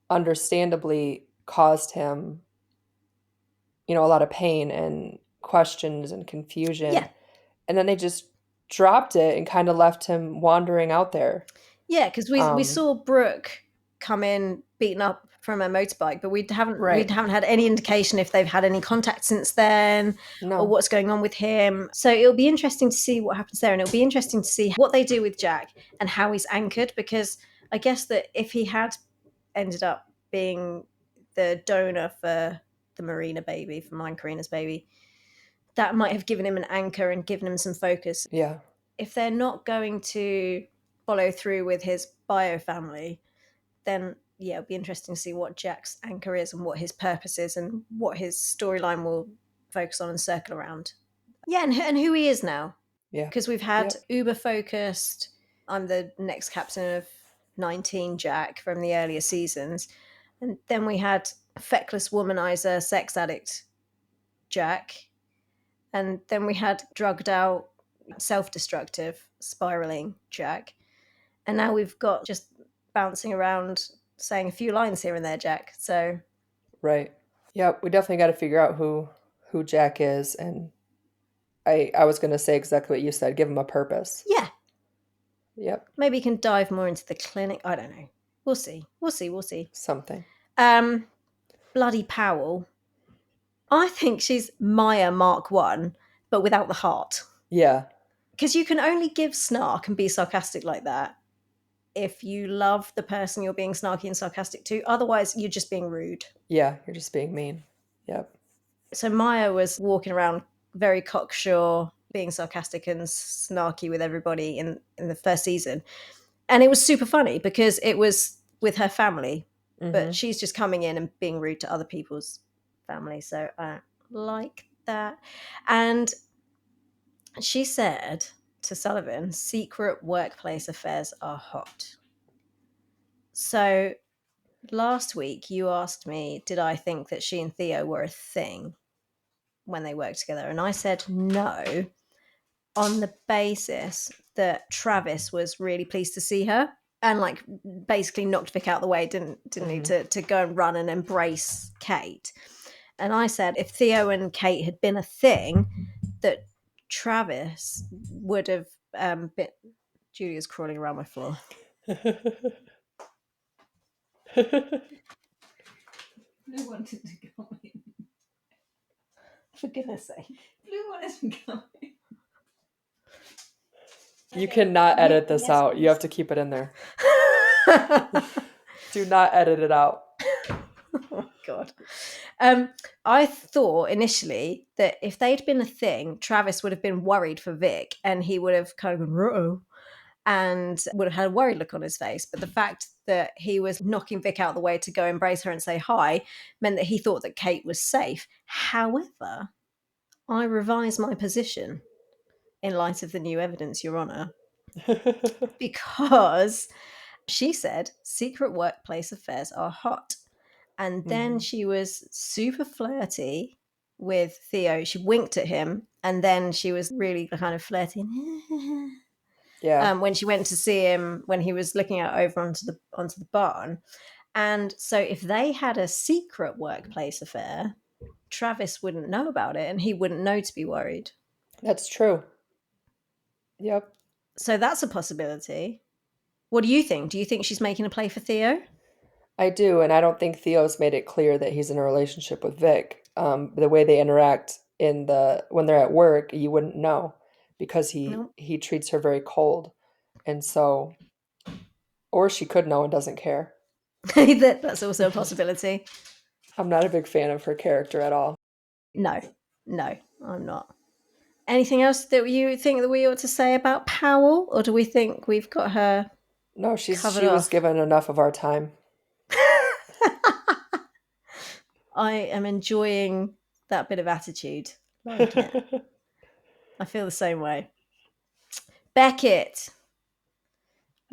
understandably caused him, a lot of pain and questions and confusion. Yeah, And then they just dropped it and kind of left him wandering out there. yeah, because we Um, saw Brooke come in beaten up from a motorbike, but we right. haven't had any indication if they've had any contact since then or No. what's going on with him. So it'll be interesting to see what happens there, and it'll be interesting to see what they do with Jack and how he's anchored. Because I guess that if he had ended up being the donor for the Marina baby, for mine Karina's baby, that might have given him an anchor and given him some focus. Yeah. If they're not going to follow through with his bio family, then yeah, it'll be interesting to see what Jack's anchor is and what his purpose is and what his storyline will focus on and circle around. Yeah, and who he is now. Yeah. Because we've had Yep. uber focused, I'm the next captain of 19 Jack from the earlier seasons. And then we had feckless womanizer, sex addict Jack. And then we had drugged out, self destructive, spiraling Jack. And now we've got just bouncing around saying a few lines here and there, Jack. So Right. Yep. We definitely got to figure out who Jack is, and I was gonna say exactly what you said. Give him a purpose. yeah, Yep. maybe you can dive more into the clinic. I don't know. We'll see. We'll see. We'll see. Something. Um, Bloody Powell. I think she's Maya Mark One, but without the heart. Yeah. Because you can only give snark and be sarcastic like that if you love the person you're being snarky and sarcastic to. Otherwise, you're just being rude. Yeah. You're just being mean. Yep. So Maya was walking around very cocksure, being sarcastic and snarky with everybody in the first season. And it was super funny because it was with her family, but Mm-hmm. she's just coming in and being rude to other people's family. So I like that. And she said to Sullivan, secret workplace affairs are hot. So last week you asked me, did I think that she and Theo were a thing when they worked together? And I said no, on the basis that Travis was really pleased to see her and like basically knocked Vic out of the way, didn't need Mm-hmm. to go and run and embrace Kate. And I said if Theo and Kate had been a thing, that Travis would have been. Julia's crawling around my floor. Blue wanted to go in. For goodness sake. Blue wanted to go in. You Okay. cannot edit this Yes, out. You have to keep it in there. Do not edit it out. Oh God. I thought initially that if they'd been a thing, Travis would have been worried for Vic and he would have kind of gone, "Ruh-oh," and would have had a worried look on his face. But the fact that he was knocking Vic out of the way to go embrace her and say hi meant that he thought that Kate was safe. However, I revised my position in light of the new evidence, Your Honour, because she said secret workplace affairs are hot. And then Mhm. she was super flirty with Theo. She winked at him, and then she was really kind of flirting Yeah. when she went to see him when he was looking out over onto the barn. And so, if they had a secret workplace affair, Travis wouldn't know about it, and he wouldn't know to be worried. That's true. Yep. So that's a possibility. What do you think? Do you think she's making a play for Theo? I do, and I don't think Theo's made it clear that he's in a relationship with Vic. The way they interact when they're at work, you wouldn't know because he No, he treats her very cold, and so, or she could know and doesn't care. that's also a possibility. I'm not a big fan of her character at all. No, no, I'm not. Anything else that you think that we ought to say about Powell, or do we think we've got her No, covered she was off? given enough of our time. I am enjoying that bit of attitude. Like it. I feel the same way. Beckett.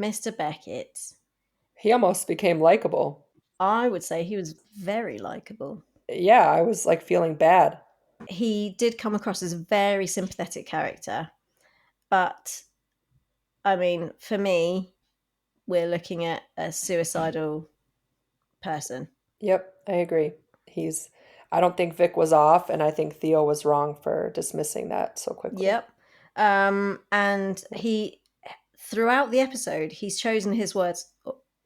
Mr. Beckett. He almost became likable. I would say he was very likable. Yeah, I was like feeling bad. He did come across as a very sympathetic character, but I mean, for me, we're looking at a suicidal person. Yep, I agree. He's I don't think Vic was off, and I think Theo was wrong for dismissing that so quickly. Yep. And he, throughout the episode, he's chosen his words,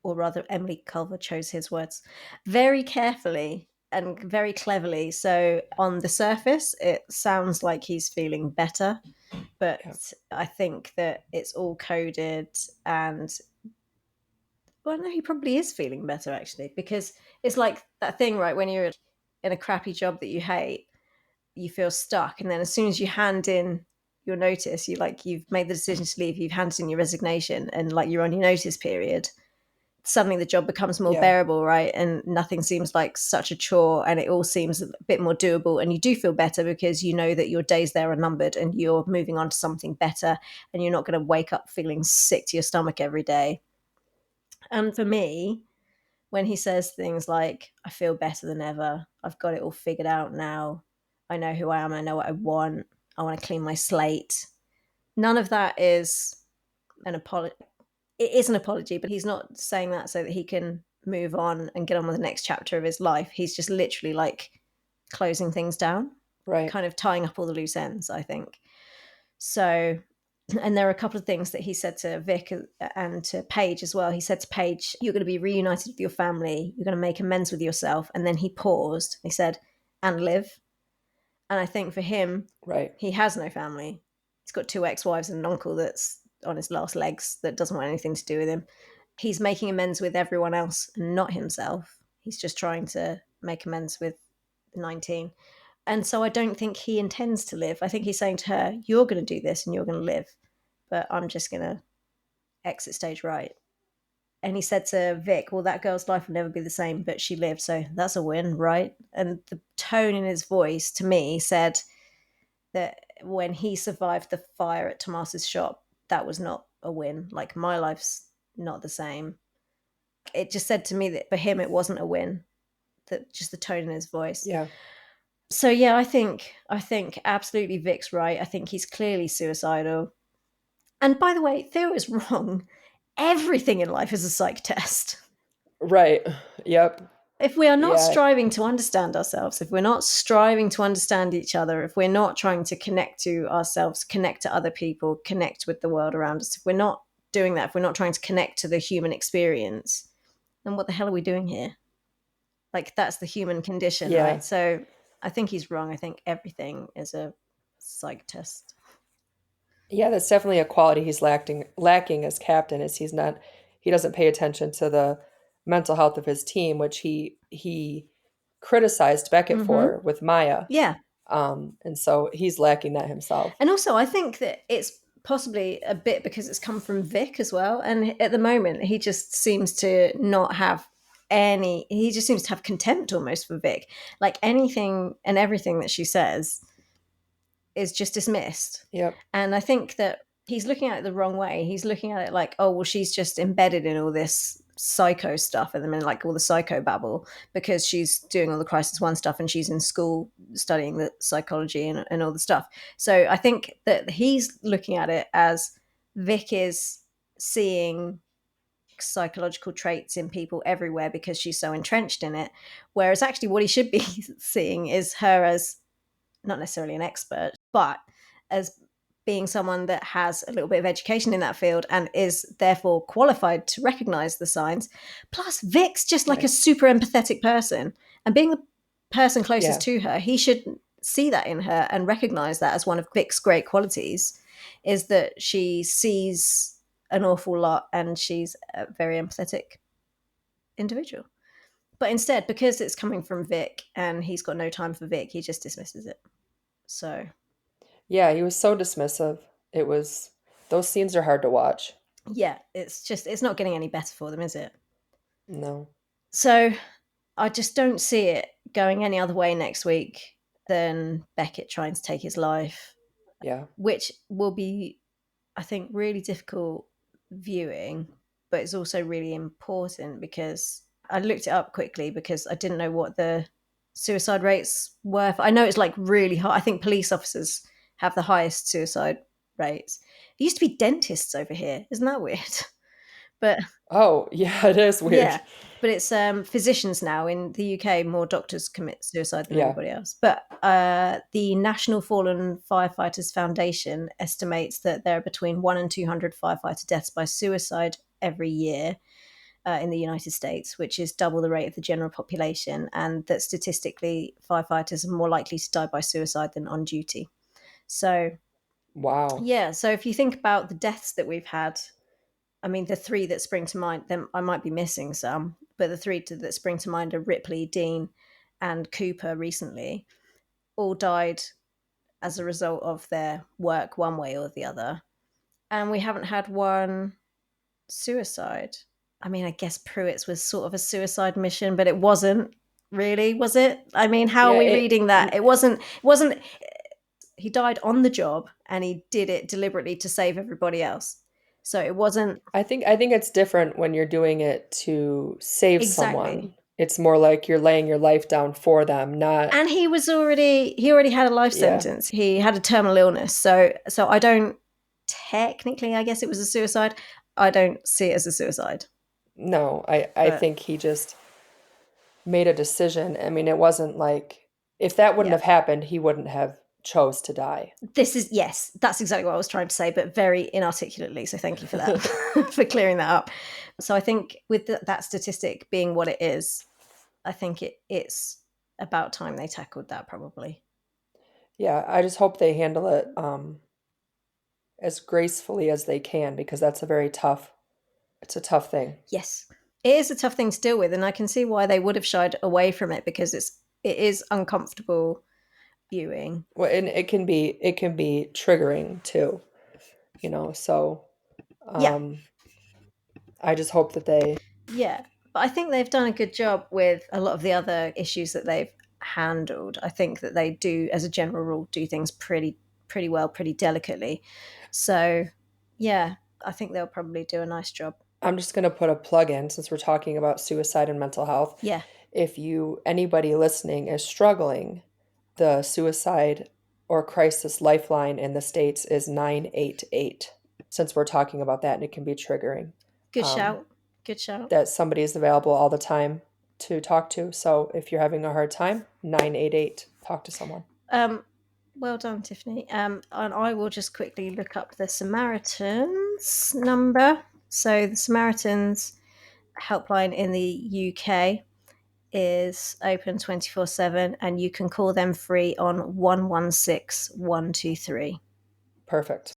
or rather, Emily Culver chose his words very carefully and very cleverly. So on the surface, it sounds like he's feeling better, Yeah. but I think that it's all coded and well, no, he probably is feeling better actually, because it's like that thing, right? When you're in a crappy job that you hate, you feel stuck, and then as soon as you hand in your notice, you've made the decision to leave, you've handed in your resignation, and like you're on your notice period. Suddenly, the job becomes more Yeah. bearable, right? And nothing seems like such a chore, and it all seems a bit more doable. And you do feel better because you know that your days there are numbered, and you're moving on to something better, and you're not going to wake up feeling sick to your stomach every day. And for me, when he says things like, I feel better than ever, I've got it all figured out now, I know who I am, I know what I want to clean my slate. None of that is an apology. It is an apology, but he's not saying that so that he can move on and get on with the next chapter of his life. He's just literally like closing things down, Right. kind of tying up all the loose ends, I think. So, and there are a couple of things that he said to Vic and to Paige as well. He said to Paige, "You're going to be reunited with your family. You're going to make amends with yourself." And then he paused. He said, "And live." And I think for him, Right. he has no family. He's got two ex-wives and an uncle that's on his last legs that doesn't want anything to do with him. He's making amends with everyone else, not himself. He's just trying to make amends with 19. And so I don't think he intends to live. I think he's saying to her, "You're going to do this and you're going to live, but I'm just going to exit stage right." And he said to Vic, "Well, that girl's life will never be the same, but she lived. So that's a win, right?" And the tone in his voice to me said that when he survived the fire at Tomas's shop, that was not a win. Like, my life's not the same. It just said to me that for him, it wasn't a win, that just the tone in his voice. Yeah. So yeah, I think absolutely Vic's right. I think he's clearly suicidal. And by the way, Theo is wrong. Everything in life is a psych test. Right. Yep. If we are not Yeah. striving to understand ourselves, if we're not striving to understand each other, if we're not trying to connect to ourselves, connect to other people, connect with the world around us, if we're not doing that, if we're not trying to connect to the human experience, then what the hell are we doing here? Like, that's the human condition, Yeah. right? So I think he's wrong. I think everything is a psych test. Yeah, that's definitely a quality he's lacking as captain is he doesn't pay attention to the mental health of his team, which he criticized Beckett Mm-hmm. for with Maya. Yeah. And so he's lacking that himself. And also, I think that it's possibly a bit because it's come from Vic as well. And at the moment, he just seems to not have he just seems to have contempt almost for Vic. Like, anything and everything that she says is just dismissed. Yep. And I think that he's looking at it the wrong way. He's looking at it like, oh, well, she's just embedded in all this psycho stuff at the minute, like all the psycho babble, because she's doing all the crisis one stuff and she's in school studying the psychology and all the stuff. So I think that he's looking at it as Vic is seeing psychological traits in people everywhere because she's so entrenched in it. Whereas actually what he should be seeing is her as not necessarily an expert, but as being someone that has a little bit of education in that field and is therefore qualified to recognize the signs. Plus, Vic's just like a Right. super empathetic person. And being the person closest Yeah. to her, he should see that in her and recognize that as one of Vic's great qualities, is that she sees an awful lot and she's a very empathetic individual. But instead, because it's coming from Vic and he's got no time for Vic, he just dismisses it. So Yeah, he was so dismissive. It was those scenes are hard to watch. yeah, it's not getting any better for them, is it? No. So I just don't see it going any other way next week than Beckett trying to take his life, Yeah. which will be, I think, really difficult viewing but it's also really important because I looked it up quickly because I didn't know what the suicide rates were. I know it's like really high. I think police officers have the highest suicide rates. There used to be dentists over here. Isn't that weird? But Oh, yeah, it is weird. yeah, but it's physicians now in the UK. More doctors commit suicide than Yeah. anybody else. But the National Fallen Firefighters Foundation estimates that there are between 1 and 200 firefighter deaths by suicide every year in the United States, which is double the rate of the general population, and that statistically, firefighters are more likely to die by suicide than on duty. So, Wow. yeah, so if you think about the deaths that we've had, I mean, the three that spring to mind, then I might be missing some, but the three that spring to mind are Ripley, Dean, and Cooper recently, all died as a result of their work one way or the other. And we haven't had one suicide. I mean, I guess Pruitt's was sort of a suicide mission, but it wasn't really, was it? I mean, how are Yeah, we reading that? It wasn't he died on the job and he did it deliberately to save everybody else. So it wasn't I think it's different when you're doing it to save someone. exactly. It's more like you're laying your life down for them, not And he already had a life yeah. sentence. He had a terminal illness. So I don't technically, I guess it was a suicide. I don't see it as a suicide. No, I But think he just made a decision. I mean, it wasn't like if that wouldn't yeah. have happened, he wouldn't have chose to die. This is, yes, that's exactly what I was trying to say, but very inarticulately. So thank you for that, for clearing that up. So I think with that statistic being what it is, I think it's about time they tackled that probably. Yeah, I just hope they handle it as gracefully as they can because that's a very tough it's a tough thing. Yes, it is a tough thing to deal with, and I can see why they would have shied away from it because it is uncomfortable viewing. Well, and it can be triggering too, so Yeah, um I just hope that they yeah, but I think they've done a good job with a lot of the other issues that they've handled. I think that they do, as a general rule, do things pretty well, pretty delicately. So, yeah, I think they'll probably do a nice job. I'm just going to put a plug in since we're talking about suicide and mental health. Yeah, If anybody listening is struggling, the suicide or crisis lifeline in the States is 988. Since we're talking about that and it can be triggering, good um, shout. Good shout. that somebody is available all the time to talk to. So if you're having a hard time, 988, talk to someone. Well done, Tiffany. And I will just quickly look up the Samaritans number. So the Samaritans helpline in the UK is open 24/7, and you can call them free on 116123. Perfect.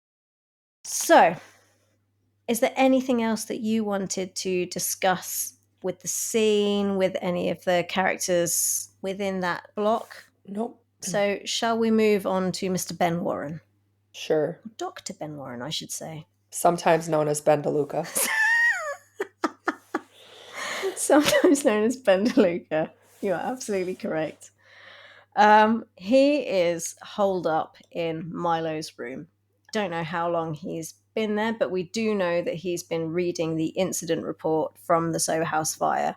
So, is there anything else that you wanted to discuss with the scene, with any of the characters within that block? Nope. So, shall we move on to Mr. Ben Warren? Sure. Dr. Ben Warren, I should say. Sometimes known as Ben DeLuca. Sometimes known as Ben DeLuca. You are absolutely correct. He is holed up in Milo's room. Don't know how long he's been there, but we do know that he's been reading the incident report from the Soho House fire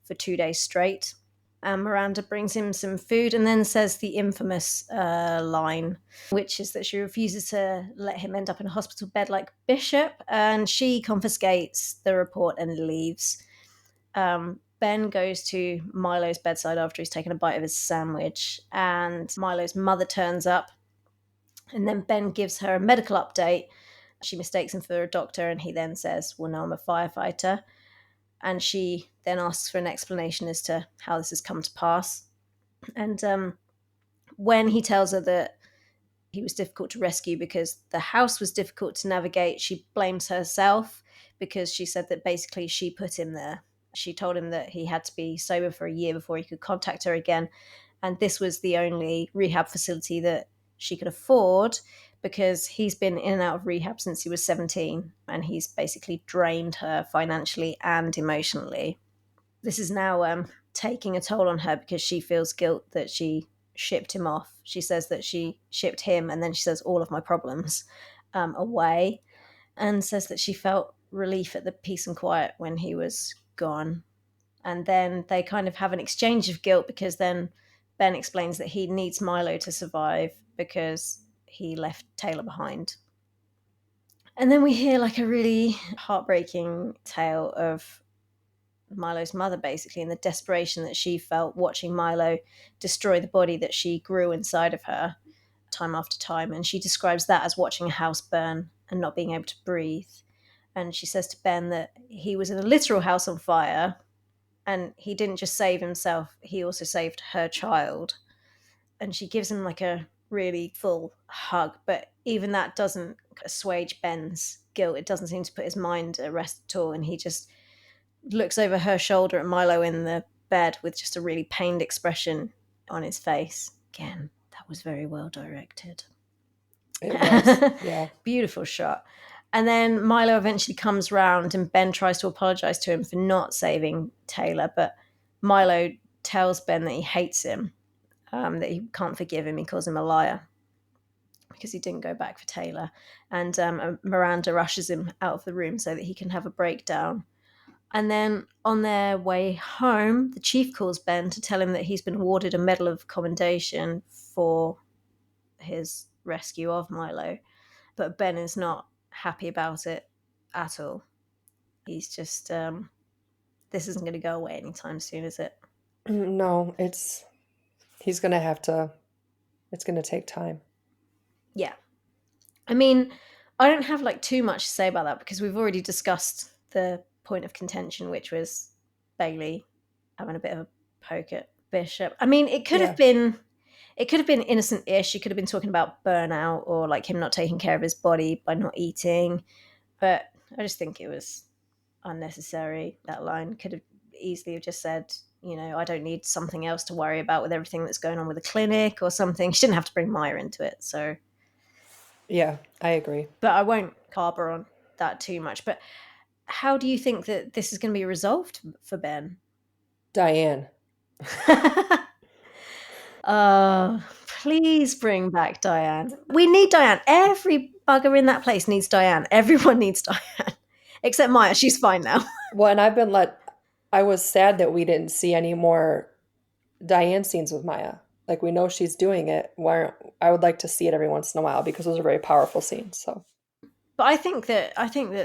for 2 days straight. And Miranda brings him some food and then says the infamous line, which is that she refuses to let him end up in a hospital bed like Bishop, and she confiscates the report and leaves. Ben goes to Milo's bedside after he's taken a bite of his sandwich, and Milo's mother turns up, and then Ben gives her a medical update. She mistakes him for a doctor, and he then says, well, no, I'm a firefighter. And she then asks for an explanation as to how this has come to pass. And when he tells her that he was difficult to rescue because the house was difficult to navigate, she blames herself because she said that basically she put him there. She told him that he had to be sober for a year before he could contact her again. And this was the only rehab facility that she could afford because he's been in and out of rehab since he was 17, and he's basically drained her financially and emotionally. This is now taking a toll on her because she feels guilt that she shipped him off. She says that she shipped him, and then she says all of my problems away, and says that she felt relief at the peace and quiet when he was gone. And then they kind of have an exchange of guilt, because then Ben explains that he needs Milo to survive because he left Taylor behind. And then we hear like a really heartbreaking tale of Milo's mother, basically, and the desperation that she felt watching Milo destroy the body that she grew inside of her time after time. And she describes that as watching a house burn and not being able to breathe. And she says to Ben that he was in a literal house on fire, and he didn't just save himself, he also saved her child. And she gives him like a really full hug, but even that doesn't assuage Ben's guilt. It doesn't seem to put his mind at rest at all. And he just looks over her shoulder at Milo in the bed with just a really pained expression on his face. Again, that was very well directed. It was, yeah. Beautiful shot. And then Milo eventually comes round, and Ben tries to apologise to him for not saving Taylor, but Milo tells Ben that he hates him, that he can't forgive him. He calls him a liar because he didn't go back for Taylor. And Miranda rushes him out of the room so that he can have a breakdown. And then on their way home, the chief calls Ben to tell him that he's been awarded a Medal of Commendation for his rescue of Milo. But Ben is not happy about it at all. He's just, this isn't going to go away anytime soon, is it? No, he's going to have to, it's going to take time. Yeah. I mean, I don't have like too much to say about that because we've already discussed the point of contention, which was Bailey having a bit of a poke at Bishop. I mean, it could have been innocent-ish. She could have been talking about burnout or like him not taking care of his body by not eating. But I just think it was unnecessary. That line could have easily have just said, you know, I don't need something else to worry about with everything that's going on with the clinic or something. She didn't have to bring Maya into it. So yeah, I agree. But I won't harbour on that too much. But how do you think that this is going to be resolved for Ben? Diane. Please bring back Diane. We need Diane. Every bugger in that place needs Diane. Everyone needs Diane. Except Maya. She's fine now. Well, and I was sad that we didn't see any more Diane scenes with Maya. Like, we know she's doing it. I would like to see it every once in a while because those are very powerful scenes. So, but I think that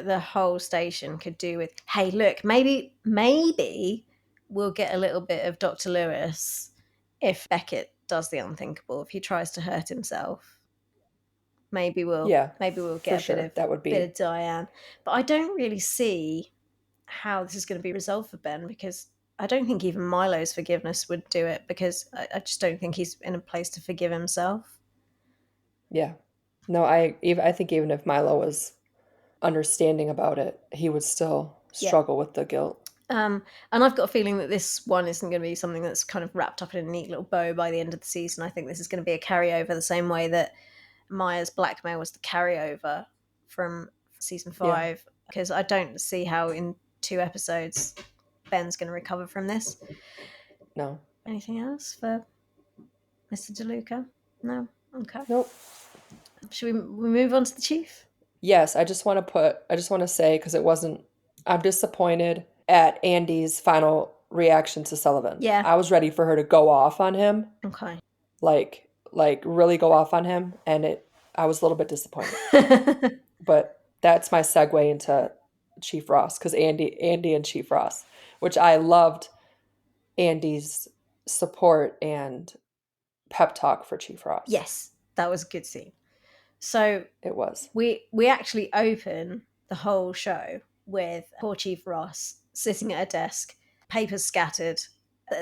the whole station could do with, hey, look, maybe we'll get a little bit of Dr. Lewis if Beckett does the unthinkable. If he tries to hurt himself, maybe we'll get a bit of Diane. But I don't really see how this is going to be resolved for Ben, because I don't think even Milo's forgiveness would do it, because I just don't think he's in a place to forgive himself. Yeah. No, I think even if Milo was understanding about it, he would still struggle with the guilt. And I've got a feeling that this one isn't going to be something that's kind of wrapped up in a neat little bow by the end of the season. I think this is going to be a carryover, the same way that Maya's blackmail was the carryover from season 5, because I don't see how in 2 episodes Ben's going to recover from this. No. Anything else for Mr. DeLuca? No? Okay. Nope. Should we move on to the chief? Yes, I just want to say, because I'm disappointed at Andy's final reaction to Sullivan. Yeah. I was ready for her to go off on him. Okay. Like really go off on him, and I was a little bit disappointed. But that's my segue into Chief Ross, because Andy and Chief Ross, which I loved Andy's support and pep talk for Chief Ross. Yes, that was a good scene. So it was. We actually open the whole show with poor Chief Ross sitting at a desk, papers scattered.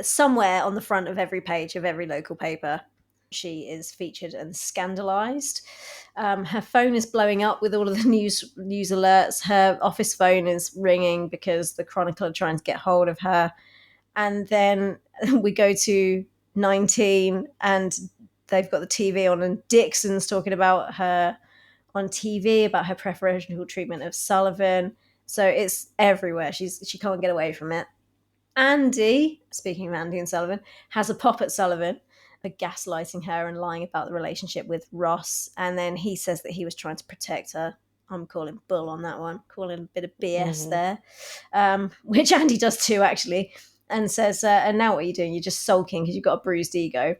Somewhere on the front of every page of every local paper, she is featured and scandalized. Her phone is blowing up with all of the news alerts. Her office phone is ringing because the Chronicle are trying to get hold of her. And then we go to 19, and they've got the TV on, and Dixon's talking about her on TV, about her preferential treatment of Sullivan. So it's everywhere. She can't get away from it. Andy, speaking of Andy and Sullivan, has a pop at Sullivan for gaslighting her and lying about the relationship with Ross. And then he says that he was trying to protect her I'm calling bull on that one, calling a bit of BS Mhm. there, which Andy does too, actually, and says, and now what are you doing? You're just sulking because you've got a bruised ego.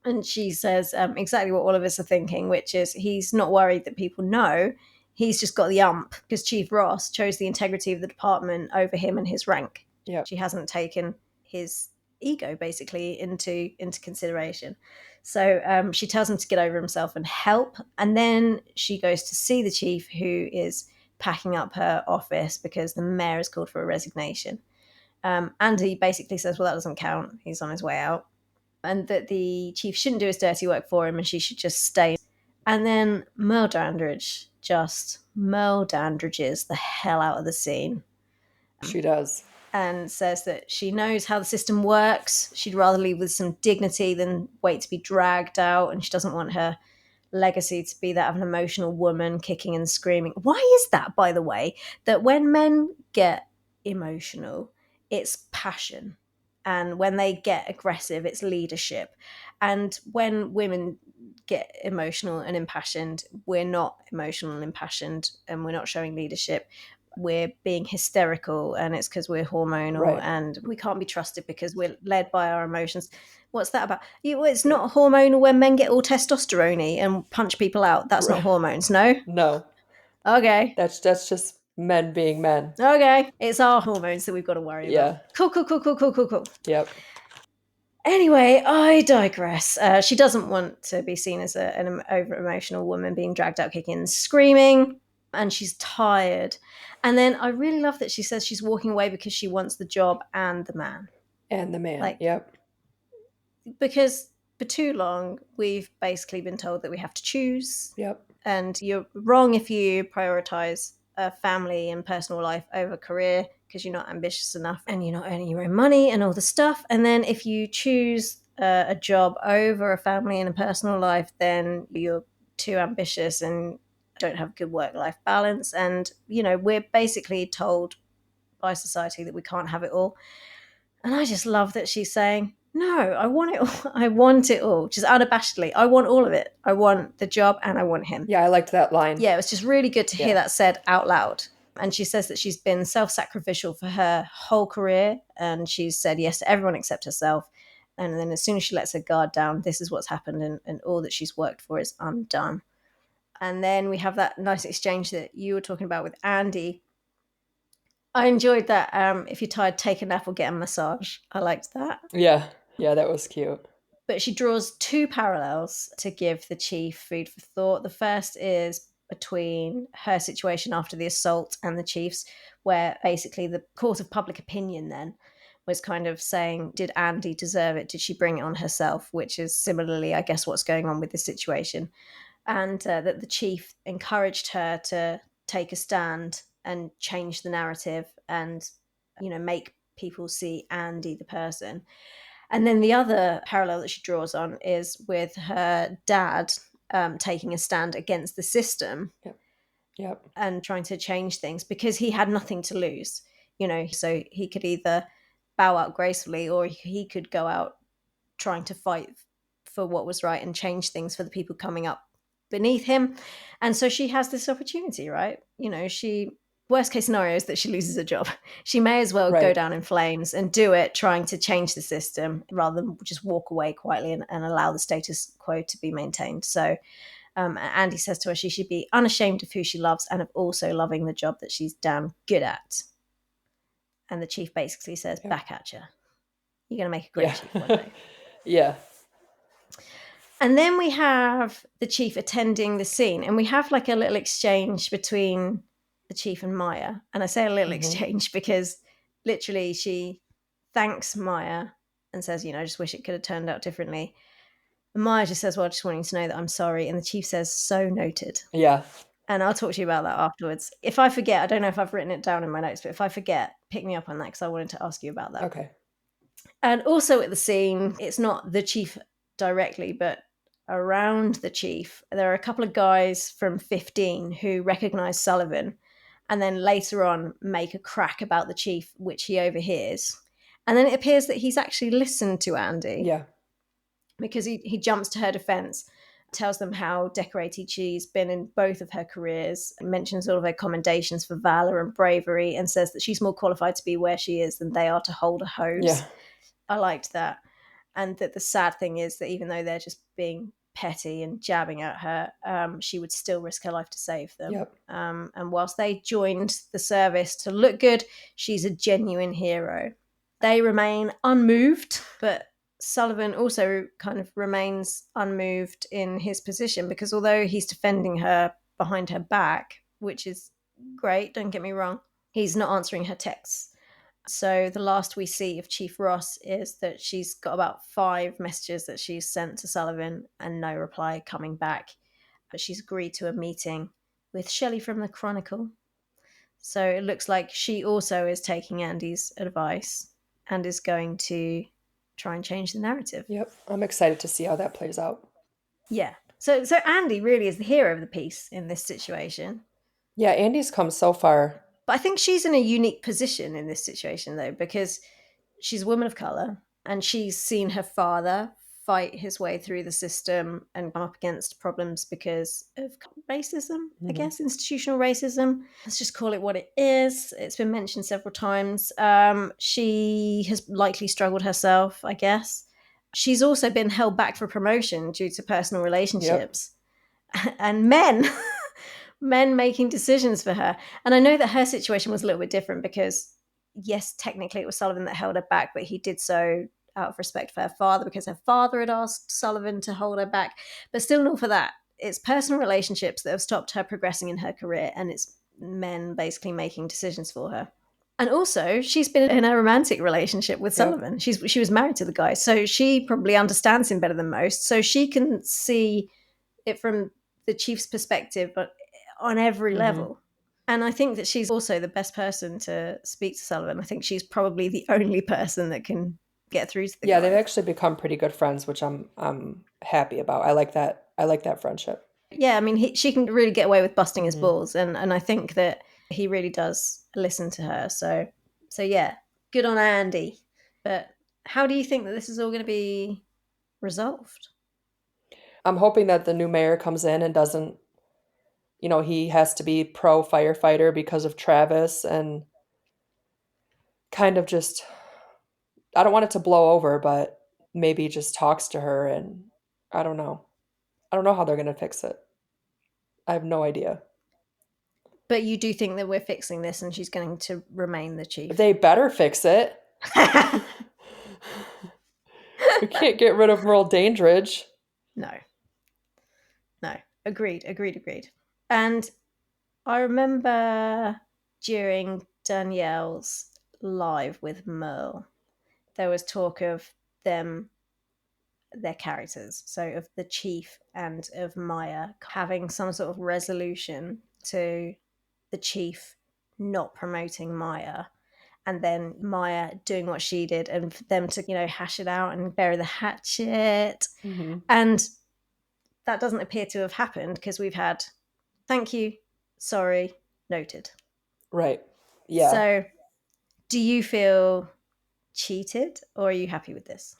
And she says exactly what all of us are thinking, which is he's not worried that people know. He's just got the ump because Chief Ross chose the integrity of the department over him and his rank. Yep. She hasn't taken his ego basically into consideration. So she tells him to get over himself and help. And then she goes to see the chief, who is packing up her office because the mayor has called for a resignation. Andy basically says, well, that doesn't count. He's on his way out. And that the chief shouldn't do his dirty work for him and she should just stay. And then Merle Dandridge just Merle Dandridges the hell out of the scene She does. and says that she knows how the system works. She'd rather leave with some dignity than wait to be dragged out, and she doesn't want her legacy to be that of an emotional woman kicking and screaming. Why is that, by the way, that when men get emotional, it's passion? And when they get aggressive, it's leadership. And when women get emotional and impassioned, we're not emotional and impassioned, and we're not showing leadership. We're being hysterical, and it's because we're hormonal, Right. and we can't be trusted because we're led by our emotions. What's that about? It's not hormonal when men get all testosterone and punch people out. That's not Right. hormones, no? No, Okay. that's just men being men. Okay. It's our hormones that we've got to worry Yeah. about. Cool. Yep. Anyway, I digress. She doesn't want to be seen as an over-emotional woman being dragged out kicking and screaming, and she's tired. And then I really love that she says she's walking away because she wants the job and the man. And the man. Like- Yep. Because for too long, we've basically been told that we have to choose. Yep. And you're wrong if you prioritize family and personal life over career because you're not ambitious enough and you're not earning your own money and all the stuff. And then if you choose a job over a family and a personal life, then you're too ambitious and don't have good work-life balance. And, we're basically told by society that we can't have it all. And I just love that she's saying, no, I want it all. I want it all. Just unabashedly. I want all of it. I want the job and I want him. Yeah, I liked that line. Yeah, it was just really good to hear that said out loud. And she says that she's been self-sacrificial for her whole career. And she's said yes to everyone except herself. And then as soon as she lets her guard down, this is what's happened. And all that she's worked for is undone. And then we have that nice exchange that you were talking about with Andy. I enjoyed that. If you're tired, take a nap or get a massage. I liked that. Yeah, that was cute. But she draws two parallels to give the chief food for thought. The first is between her situation after the assault and the chief's, where basically the court of public opinion then was kind of saying, did Andy deserve it? Did she bring it on herself? Which is similarly, I guess, what's going on with this situation. And that the chief encouraged her to take a stand and change the narrative and, make people see Andy the person. And then the other parallel that she draws on is with her dad taking a stand against the system. Yep. And trying to change things because he had nothing to lose, so he could either bow out gracefully or he could go out trying to fight for what was right and change things for the people coming up beneath him. And so she has this opportunity, right? Worst case scenario is that she loses a job. She may as well go down in flames and do it trying to change the system rather than just walk away quietly and allow the status quo to be maintained. So Andy says to her she should be unashamed of who she loves and of also loving the job that she's damn good at. And the chief basically says, back at you. You're going to make a great chief one day. Yeah. And then we have the chief attending the scene, and we have like a little exchange between the chief and Maya. And I say a little exchange because literally she thanks Maya and says, I just wish it could have turned out differently. And Maya just says, well, I just want you to know that I'm sorry. And the chief says, so noted. Yeah. And I'll talk to you about that afterwards. If I forget, I don't know if I've written it down in my notes, but if I forget, pick me up on that because I wanted to ask you about that. Okay. And also at the scene, it's not the chief directly, but around the chief, there are a couple of guys from 15 who recognize Sullivan and then later on make a crack about the chief, which he overhears. And then it appears that he's actually listened to Andy. Yeah. Because he jumps to her defense tells them how decorated she's been in both of her careers, mentions all of her commendations for valor and bravery, and says that she's more qualified to be where she is than they are to hold a hose. Yeah. I liked that. And that the sad thing is that even though they're just being petty and jabbing at her, she would still risk her life to save them. Yep. And whilst they joined the service to look good, she's a genuine hero. They remain unmoved, but Sullivan also kind of remains unmoved in his position, because although he's defending her behind her back, which is great, don't get me wrong, he's not answering her texts. So the last we see of Chief Ross is that she's got about 5 messages that she's sent to Sullivan and no reply coming back. But she's agreed to a meeting with Shelley from the Chronicle. So it looks like she also is taking Andy's advice and is going to try and change the narrative. Yep. I'm excited to see how that plays out. Yeah. So Andy really is the hero of the piece in this situation. Yeah, Andy's come so far. But I think she's in a unique position in this situation, though, because she's a woman of color and she's seen her father fight his way through the system and come up against problems because of racism, I guess, institutional racism. Let's just call it what it is. It's been mentioned several times. She has likely struggled herself, I guess. She's also been held back for promotion due to personal relationships. And men making decisions for her. And I know that her situation was a little bit different because, yes, technically it was Sullivan that held her back, but he did so out of respect for her father because her father had asked Sullivan to hold her back. But still not for that. It's personal relationships that have stopped her progressing in her career, and it's men basically making decisions for her. And also, she's been in a romantic relationship with Sullivan. She was married to the guy, so she probably understands him better than most. So she can see it from the chief's perspective, but on every level. And I think that she's also the best person to speak to Sullivan. I think she's probably the only person that can get through to the Yeah, guy. they've actually become pretty good friends, which I'm happy about. I like that. I like that friendship. Yeah, I mean, she can really get away with busting his balls, and I think that he really does listen to her. So yeah, good on Andy. But how do you think that this is all going to be resolved? I'm hoping that the new mayor comes in and doesn't, he has to be pro firefighter because of Travis and kind of just, I don't want it to blow over, but maybe just talks to her and I don't know. I don't know how they're going to fix it. I have no idea. But you do think that we're fixing this and she's going to remain the chief? They better fix it. We can't get rid of Merle Dandridge. No. Agreed. And I remember during Danielle's live with Merle, there was talk of their characters, so of the chief and of Maya having some sort of resolution to the chief not promoting Maya, and then Maya doing what she did, and for them to hash it out and bury the hatchet. And that doesn't appear to have happened because we've had thank you, sorry, noted. Right. Yeah. So do you feel cheated, or are you happy with this?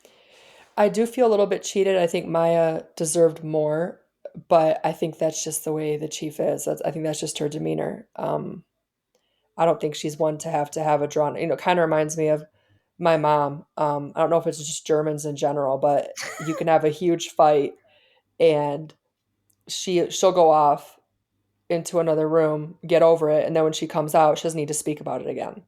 I do feel a little bit cheated. I think Maya deserved more, but I think that's just the way the chief is. I think that's just her demeanor. I don't think she's one to have a drawn, kind of reminds me of my mom. I don't know if it's just Germans in general, but you can have a huge fight and she'll go off into another room, get over it, and then when she comes out, she doesn't need to speak about it again.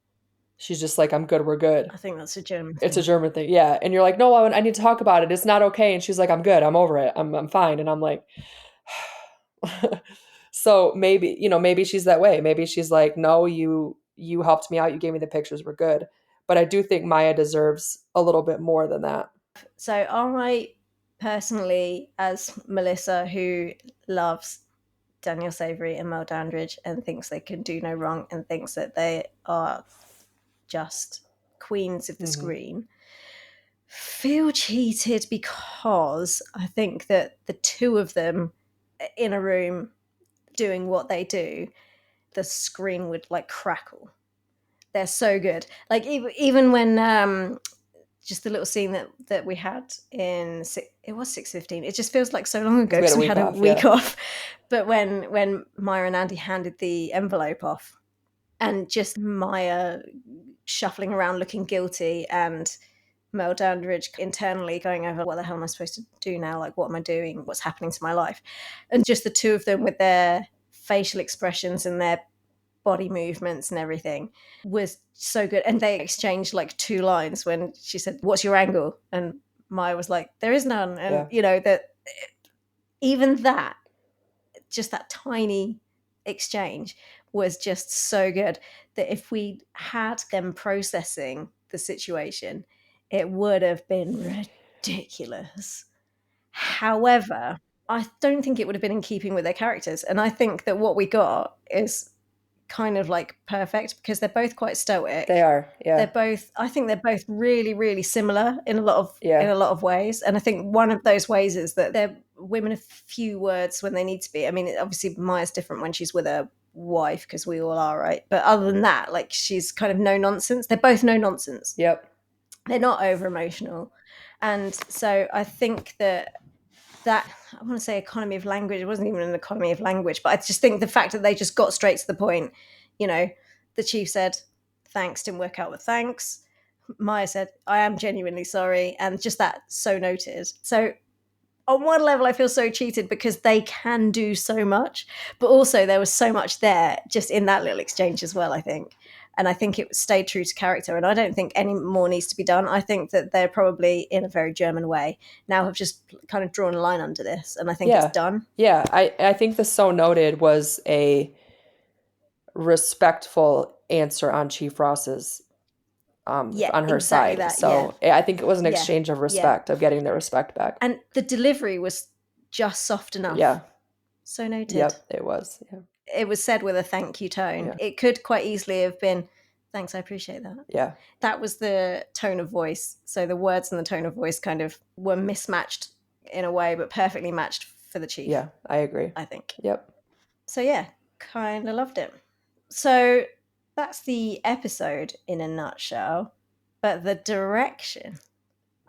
She's just like, I'm good, we're good. I think that's a German It's thing. a German thing, yeah. And you're like, no, I need to talk about it. It's not okay. And she's like, I'm good. I'm over it. I'm fine. And I'm like, so maybe she's that way. Maybe she's like, no, you helped me out. You gave me the pictures. We're good. But I do think Maya deserves a little bit more than that. So I personally, as Melissa, who loves Danielle Savre and Mel Dandridge and thinks they can do no wrong and thinks that they are just queens of the screen, feel cheated because I think that the two of them in a room doing what they do, the screen would crackle. They're so good. Like even when just the little scene that we had it was 6:15. It just feels like so long ago we had because a we week had a off, week yeah. off. But when Maya and Andy handed the envelope off, and just Maya shuffling around looking guilty, and Mel Dandridge internally going over, what the hell am I supposed to do now? Like, what am I doing? What's happening to my life? And just the two of them with their facial expressions and their body movements and everything was so good. And they exchanged like 2 lines when she said, "What's your angle?" And Maya was like, "There is none." And Yeah. you know, that even that, just that tiny exchange was just so good, that if we had them processing the situation, it would have been ridiculous. However, I don't think it would have been in keeping with their characters. And I think that what we got is kind of like perfect, because they're both quite stoic. They are, They're yeah. both, I think they're both really, really similar in a lot of ways. And I think one of those ways is that they're women of few words when they need to be. I mean, obviously Maya's different when she's with her wife, because we all are, right? But other than that, like, she's kind of no nonsense. They're both no nonsense. Yep. They're not over emotional. And so I think that I want to say economy of language. It wasn't even an economy of language, but I just think the fact that they just got straight to the point. You know, the chief said, "Thanks, didn't work out with thanks." Maya said, "I am genuinely sorry," and just that, so noted. So on one level, I feel so cheated because they can do so much, but also there was so much there just in that little exchange as well, I think. And I think it stayed true to character. And I don't think any more needs to be done. I think that they're probably, in a very German way, now have just kind of drawn a line under this. And I think it's Yeah. done. Yeah. I think the "so noted" was a respectful answer on Chief Ross's Yeah, on her exactly side. that. Yeah. So I think it was an Yeah. exchange of Yeah. respect, of getting their respect back. And the delivery was just soft enough. Yeah. So noted. Yep, it was. Yeah. It was said with a thank you tone. Yeah. It could quite easily have been, "Thanks, I appreciate that." Yeah. That was the tone of voice. So the words and the tone of voice kind of were mismatched in a way, but perfectly matched for the chief. Yeah, I agree. I think. Yep. So yeah, kind of loved it. So that's the episode in a nutshell. But the direction,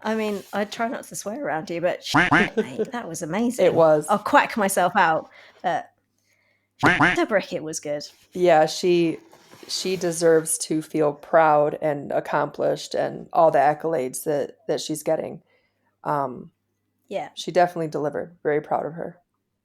I mean, I try not to swear around you, but mate, that was amazing. It was. I'll quack myself out, but the Brickett was good. Yeah, she deserves to feel proud and accomplished and all the accolades that she's getting. Yeah. She definitely delivered. Very proud of her.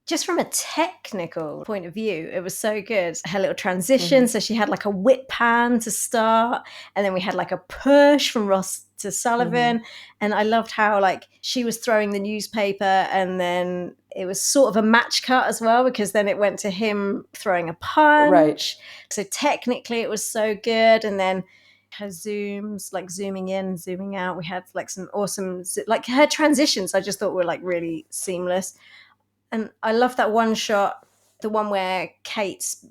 Just from a technical point of view, it was so good. Her little transition. So she had like a whip pan to start, and then we had like a push from Ross to Sullivan. And I loved how, like, she was throwing the newspaper, and then it was sort of a match cut as well, because then it went to him throwing a punch. Right. So technically it was so good. And then her zooms, like zooming in, zooming out. We had like some awesome, like, her transitions I just thought were like really seamless. And I love that one shot, the one where Kate's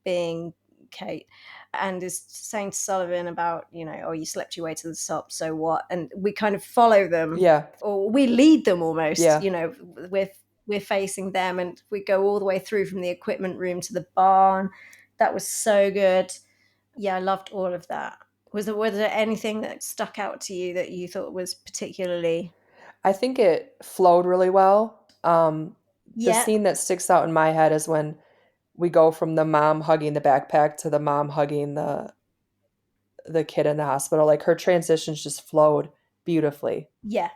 being Kate and is saying to Sullivan about, you know, "Oh, you slept your way to the top, so what?" And we kind of follow them. Yeah. Or we lead them almost. Yeah. You know, we're facing them, and we go all the way through from the equipment room to the barn. That was so good. Yeah, I loved all of that. Was there anything that stuck out to you that you thought was particularly... I think it flowed really well. The Yeah. scene that sticks out in my head is when we go from the mom hugging the backpack to the mom hugging the kid in the hospital. Like, her transitions just flowed beautifully. Yeah.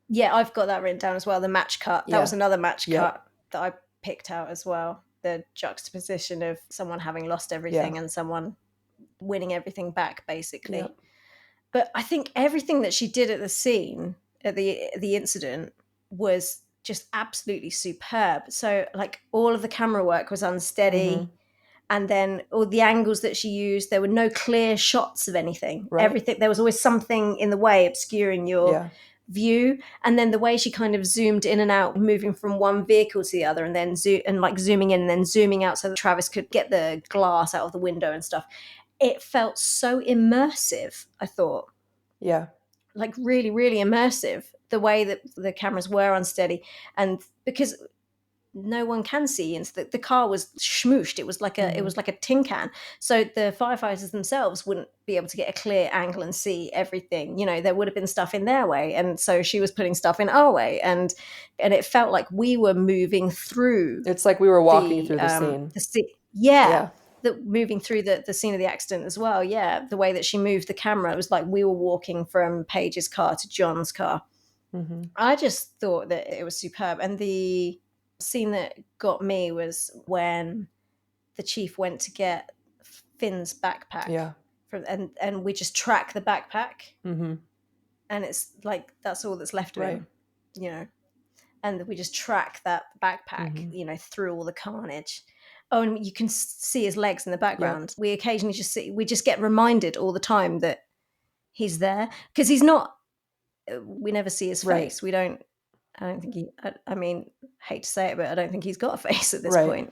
Yeah, I've got that written down as well. The match cut. That was another match cut that I picked out as well. The juxtaposition of someone having lost everything and someone winning everything back, basically. Yep. But I think everything that she did at the scene, at the incident, was just absolutely superb. So, like, all of the camera work was unsteady. And then all the angles that she used, there were no clear shots of anything. Right. Everything, there was always something in the way obscuring your view. And then the way she kind of zoomed in and out, moving from one vehicle to the other, and then zooming in and then zooming out so that Travis could get the glass out of the window and stuff. It felt so immersive, I thought. Yeah. Like, really, really immersive. The way that the cameras were unsteady. And because no one can see, and the car was smooshed. It was like a tin can, so the firefighters themselves wouldn't be able to get a clear angle and see everything. There would have been stuff in their way, and so she was putting stuff in our way, and it felt like we were moving through It's like we were walking the through the scene. yeah, Yeah. moving through the scene of the accident as well. Yeah, the way that she moved the camera, it was like we were walking from Paige's car to John's car. I just thought that it was superb. And the scene that got me was when the chief went to get Finn's backpack. Yeah. And we just track the backpack. And it's like that's all that's left of him, and we just track that backpack, through all the carnage. Oh, and you can see his legs in the background. We occasionally we just get reminded all the time that he's there, because he's not, we never see his face. I don't think I mean, hate to say it, but I don't think he's got a face at this point.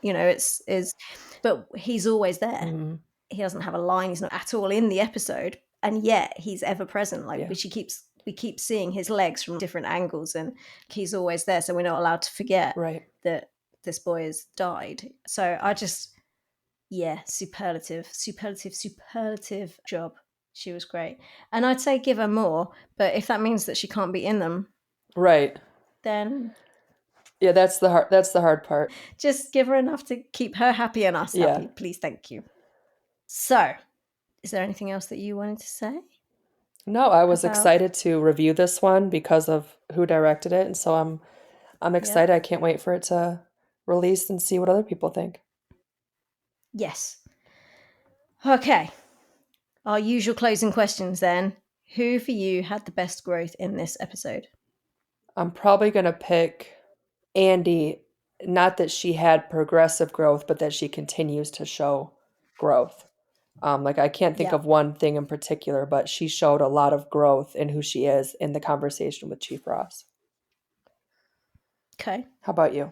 But he's always there. He doesn't have a line. He's not at all in the episode, and yet he's ever present. We keep seeing his legs from different angles, and he's always there. So we're not allowed to forget that this boy has died. So I just, superlative job. She was great. And I'd say give her more, but if that means that she can't be in them, then that's the hard part. Just give her enough to keep her happy and us happy, please. Thank you. So, is there anything else that you wanted to say? No, I was excited to review this one because of who directed it, and so I'm excited. I can't wait for it to release and see what other people think. Yes. Okay. Our usual closing questions then. Who for you had the best growth in this episode? I'm probably going to pick Andy, not that she had progressive growth, but that she continues to show growth. I can't think of one thing in particular, but she showed a lot of growth in who she is in the conversation with Chief Ross. Okay. How about you?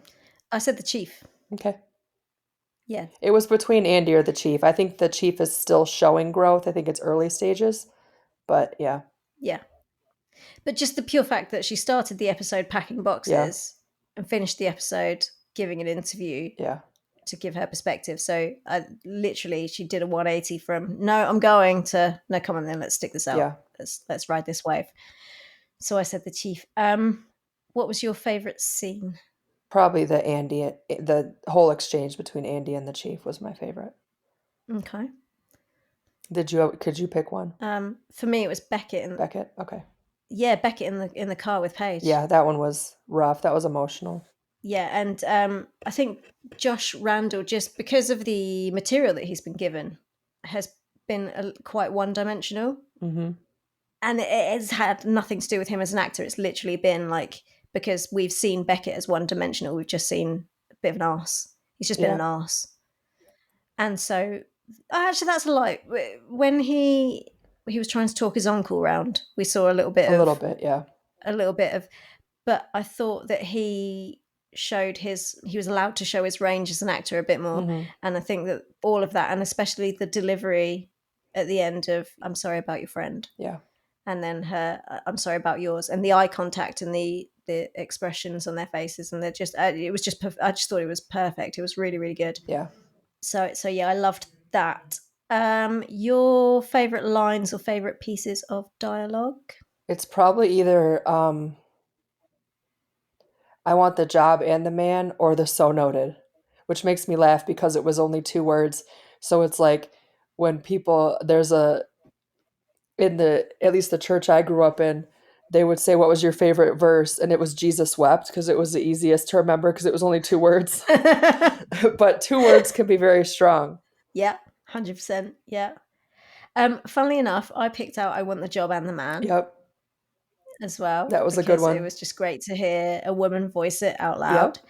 I said the Chief. Okay. Yeah. It was between Andy or the Chief. I think the Chief is still showing growth. I think it's early stages, but yeah. Yeah. But just the pure fact that she started the episode packing boxes and finished the episode giving an interview to give her perspective. So literally she did a 180 from no, I'm going to no, come on then, let's stick this out. Yeah. Let's ride this wave. So I said the Chief. What was your favorite scene? Probably the whole exchange between Andy and the Chief was my favorite. Okay. Could you pick one? For me it was Beckett. Beckett? Okay. Yeah, Beckett in the car with Paige. Yeah, that one was rough. That was emotional. Yeah, and I think Josh Randall, just because of the material that he's been given, has been quite one-dimensional. And it has had nothing to do with him as an actor. It's literally been like, because we've seen Beckett as one-dimensional, we've just seen a bit of an arse. He's just been an arse. And so, actually that's a lie. When he was trying to talk his uncle round, we saw a little bit of, but I thought that he was allowed to show his range as an actor a bit more. And I think that all of that, and especially the delivery at the end of I'm sorry about your friend, and then her I'm sorry about yours, and the eye contact and the expressions on their faces, and they're just it was just I just thought it was perfect. It was really, really good. So yeah, I loved that. Your favorite lines or favorite pieces of dialogue? It's probably either I want the job and the man, or the so noted, which makes me laugh because it was only 2 words. So it's like when people, at least the church I grew up in, they would say, what was your favorite verse? And it was Jesus wept, because it was the easiest to remember because it was only 2 words. But 2 words can be very strong. Yeah, 100%. Yeah. Funnily enough, I picked out I want the job and the man. Yep. As well. That was a good one. It was just great to hear a woman voice it out loud.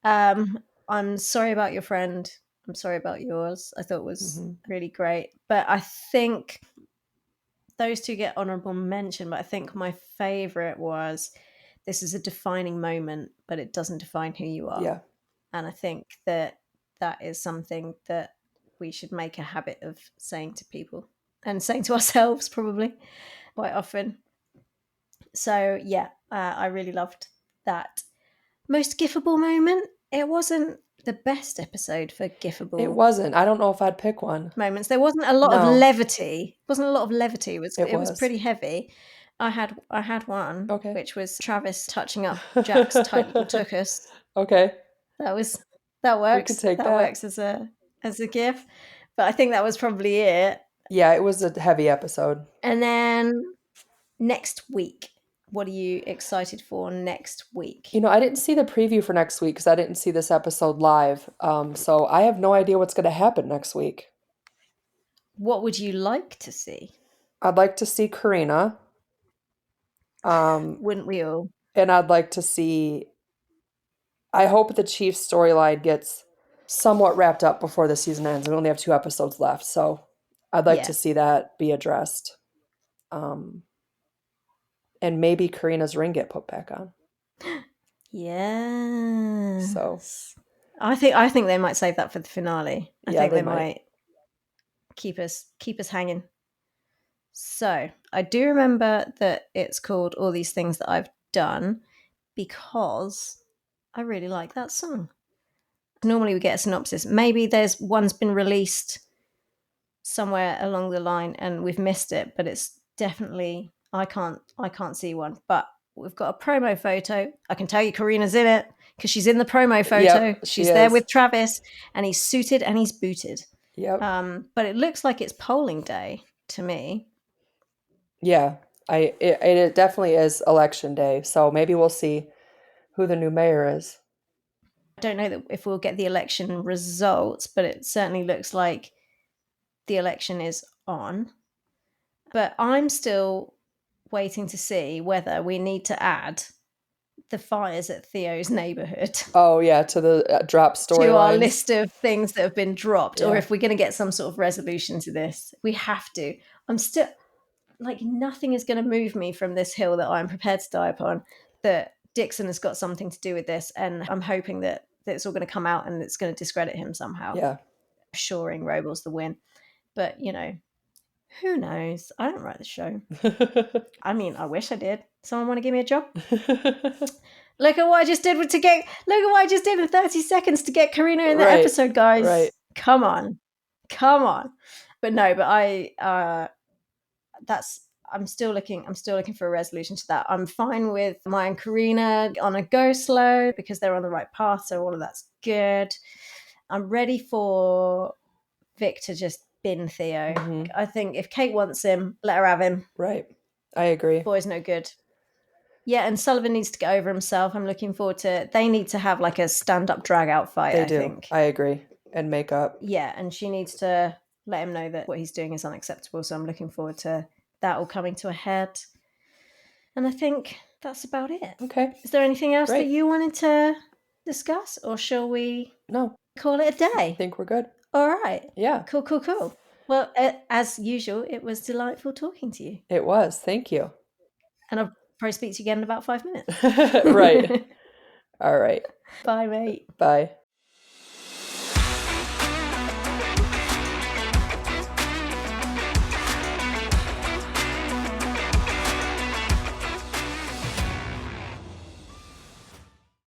Yep. I'm sorry about your friend. I'm sorry about yours. I thought it was really great. But I think those two get honorable mention. But I think my favorite was, this is a defining moment, but it doesn't define who you are. Yeah. And I think that is something that we should make a habit of saying to people, and saying to ourselves probably quite often. So yeah, I really loved that. Most gifable moment? It wasn't the best episode for It gifable wasn't. I don't know if I'd pick one. moments. There wasn't a lot of No. levity. Wasn't a lot of levity. It It was was. pretty heavy. I had one, Okay. which was Travis touching up Jack's tight little tuchus. Okay. That We works. could take That that. works as a gif. But I think that was probably it. Yeah, it was a heavy episode. And then next week, what are you excited for next week? You know, I didn't see the preview for next week because I didn't see this episode live. So I have no idea what's going to happen next week. What would you like to see? I'd like to see Karina. Wouldn't we all? And I'd like to see. I hope the Chiefs storyline gets somewhat wrapped up before the season ends. We only have 2 episodes left, so I'd like Yeah. to see that be addressed. And maybe Karina's ring get put back on. Yeah. So I think they might save that for the finale. I Yeah, think they they might. might keep us hanging. So I do remember that it's called All These Things That I've Done because I really like that song. Normally we get a synopsis. Maybe there's one's been released somewhere along the line and we've missed it, but it's definitely I can't see one. But we've got a promo photo. I can tell you Karina's in it because she's in the promo photo. Yep, she's she there is. with Travis and he's suited and he's booted. Yep. But it looks like it's polling day to me. Yeah, it definitely is election day. So maybe we'll see who the new mayor is. I don't know that if we'll get the election results, but it certainly looks like the election is on. But I'm still waiting to see whether we need to add the fires at Theo's neighborhood Oh yeah, to the drop story to our lines. list of things that have been dropped, or Yeah. if we're going to get some sort of resolution to this. We have to. I'm still like, nothing is going to move me from this hill that I'm prepared to die upon, that Dixon has got something to do with this, and I'm hoping that it's all going to come out and it's going to discredit him somehow. Yeah. Assuring Robles the win. But, you know, who knows? I don't write the show. I mean, I wish I did. Someone want to give me a job? Look at what I just did look at what I just did in 30 seconds to get Karina in the Right, episode, guys. right. Come on. But no, but I'm still looking for a resolution to that. I'm fine with Maya and Karina on a go slow because they're on the right path, so all of that's good. I'm ready for Vic to just bin Theo. Mhm. I think if Kate wants him, let her have him. Right. I agree. Boy's no good. Yeah, and Sullivan needs to get over himself. I'm looking forward to. They need to have like a stand-up drag-out fight. They I do. think. I agree. And make up. Yeah, and she needs to let him know that what he's doing is unacceptable. So I'm looking forward to that all coming to a head. And I think that's about it. Okay. Is there anything else Great. that you wanted to discuss, or shall we No, call it a day? I think we're good. All right. Yeah, Cool. Well, as usual, it was delightful talking to you. it was. Thank you. And I'll probably speak to you again in about 5 minutes. Right. All right. Bye, mate. Bye.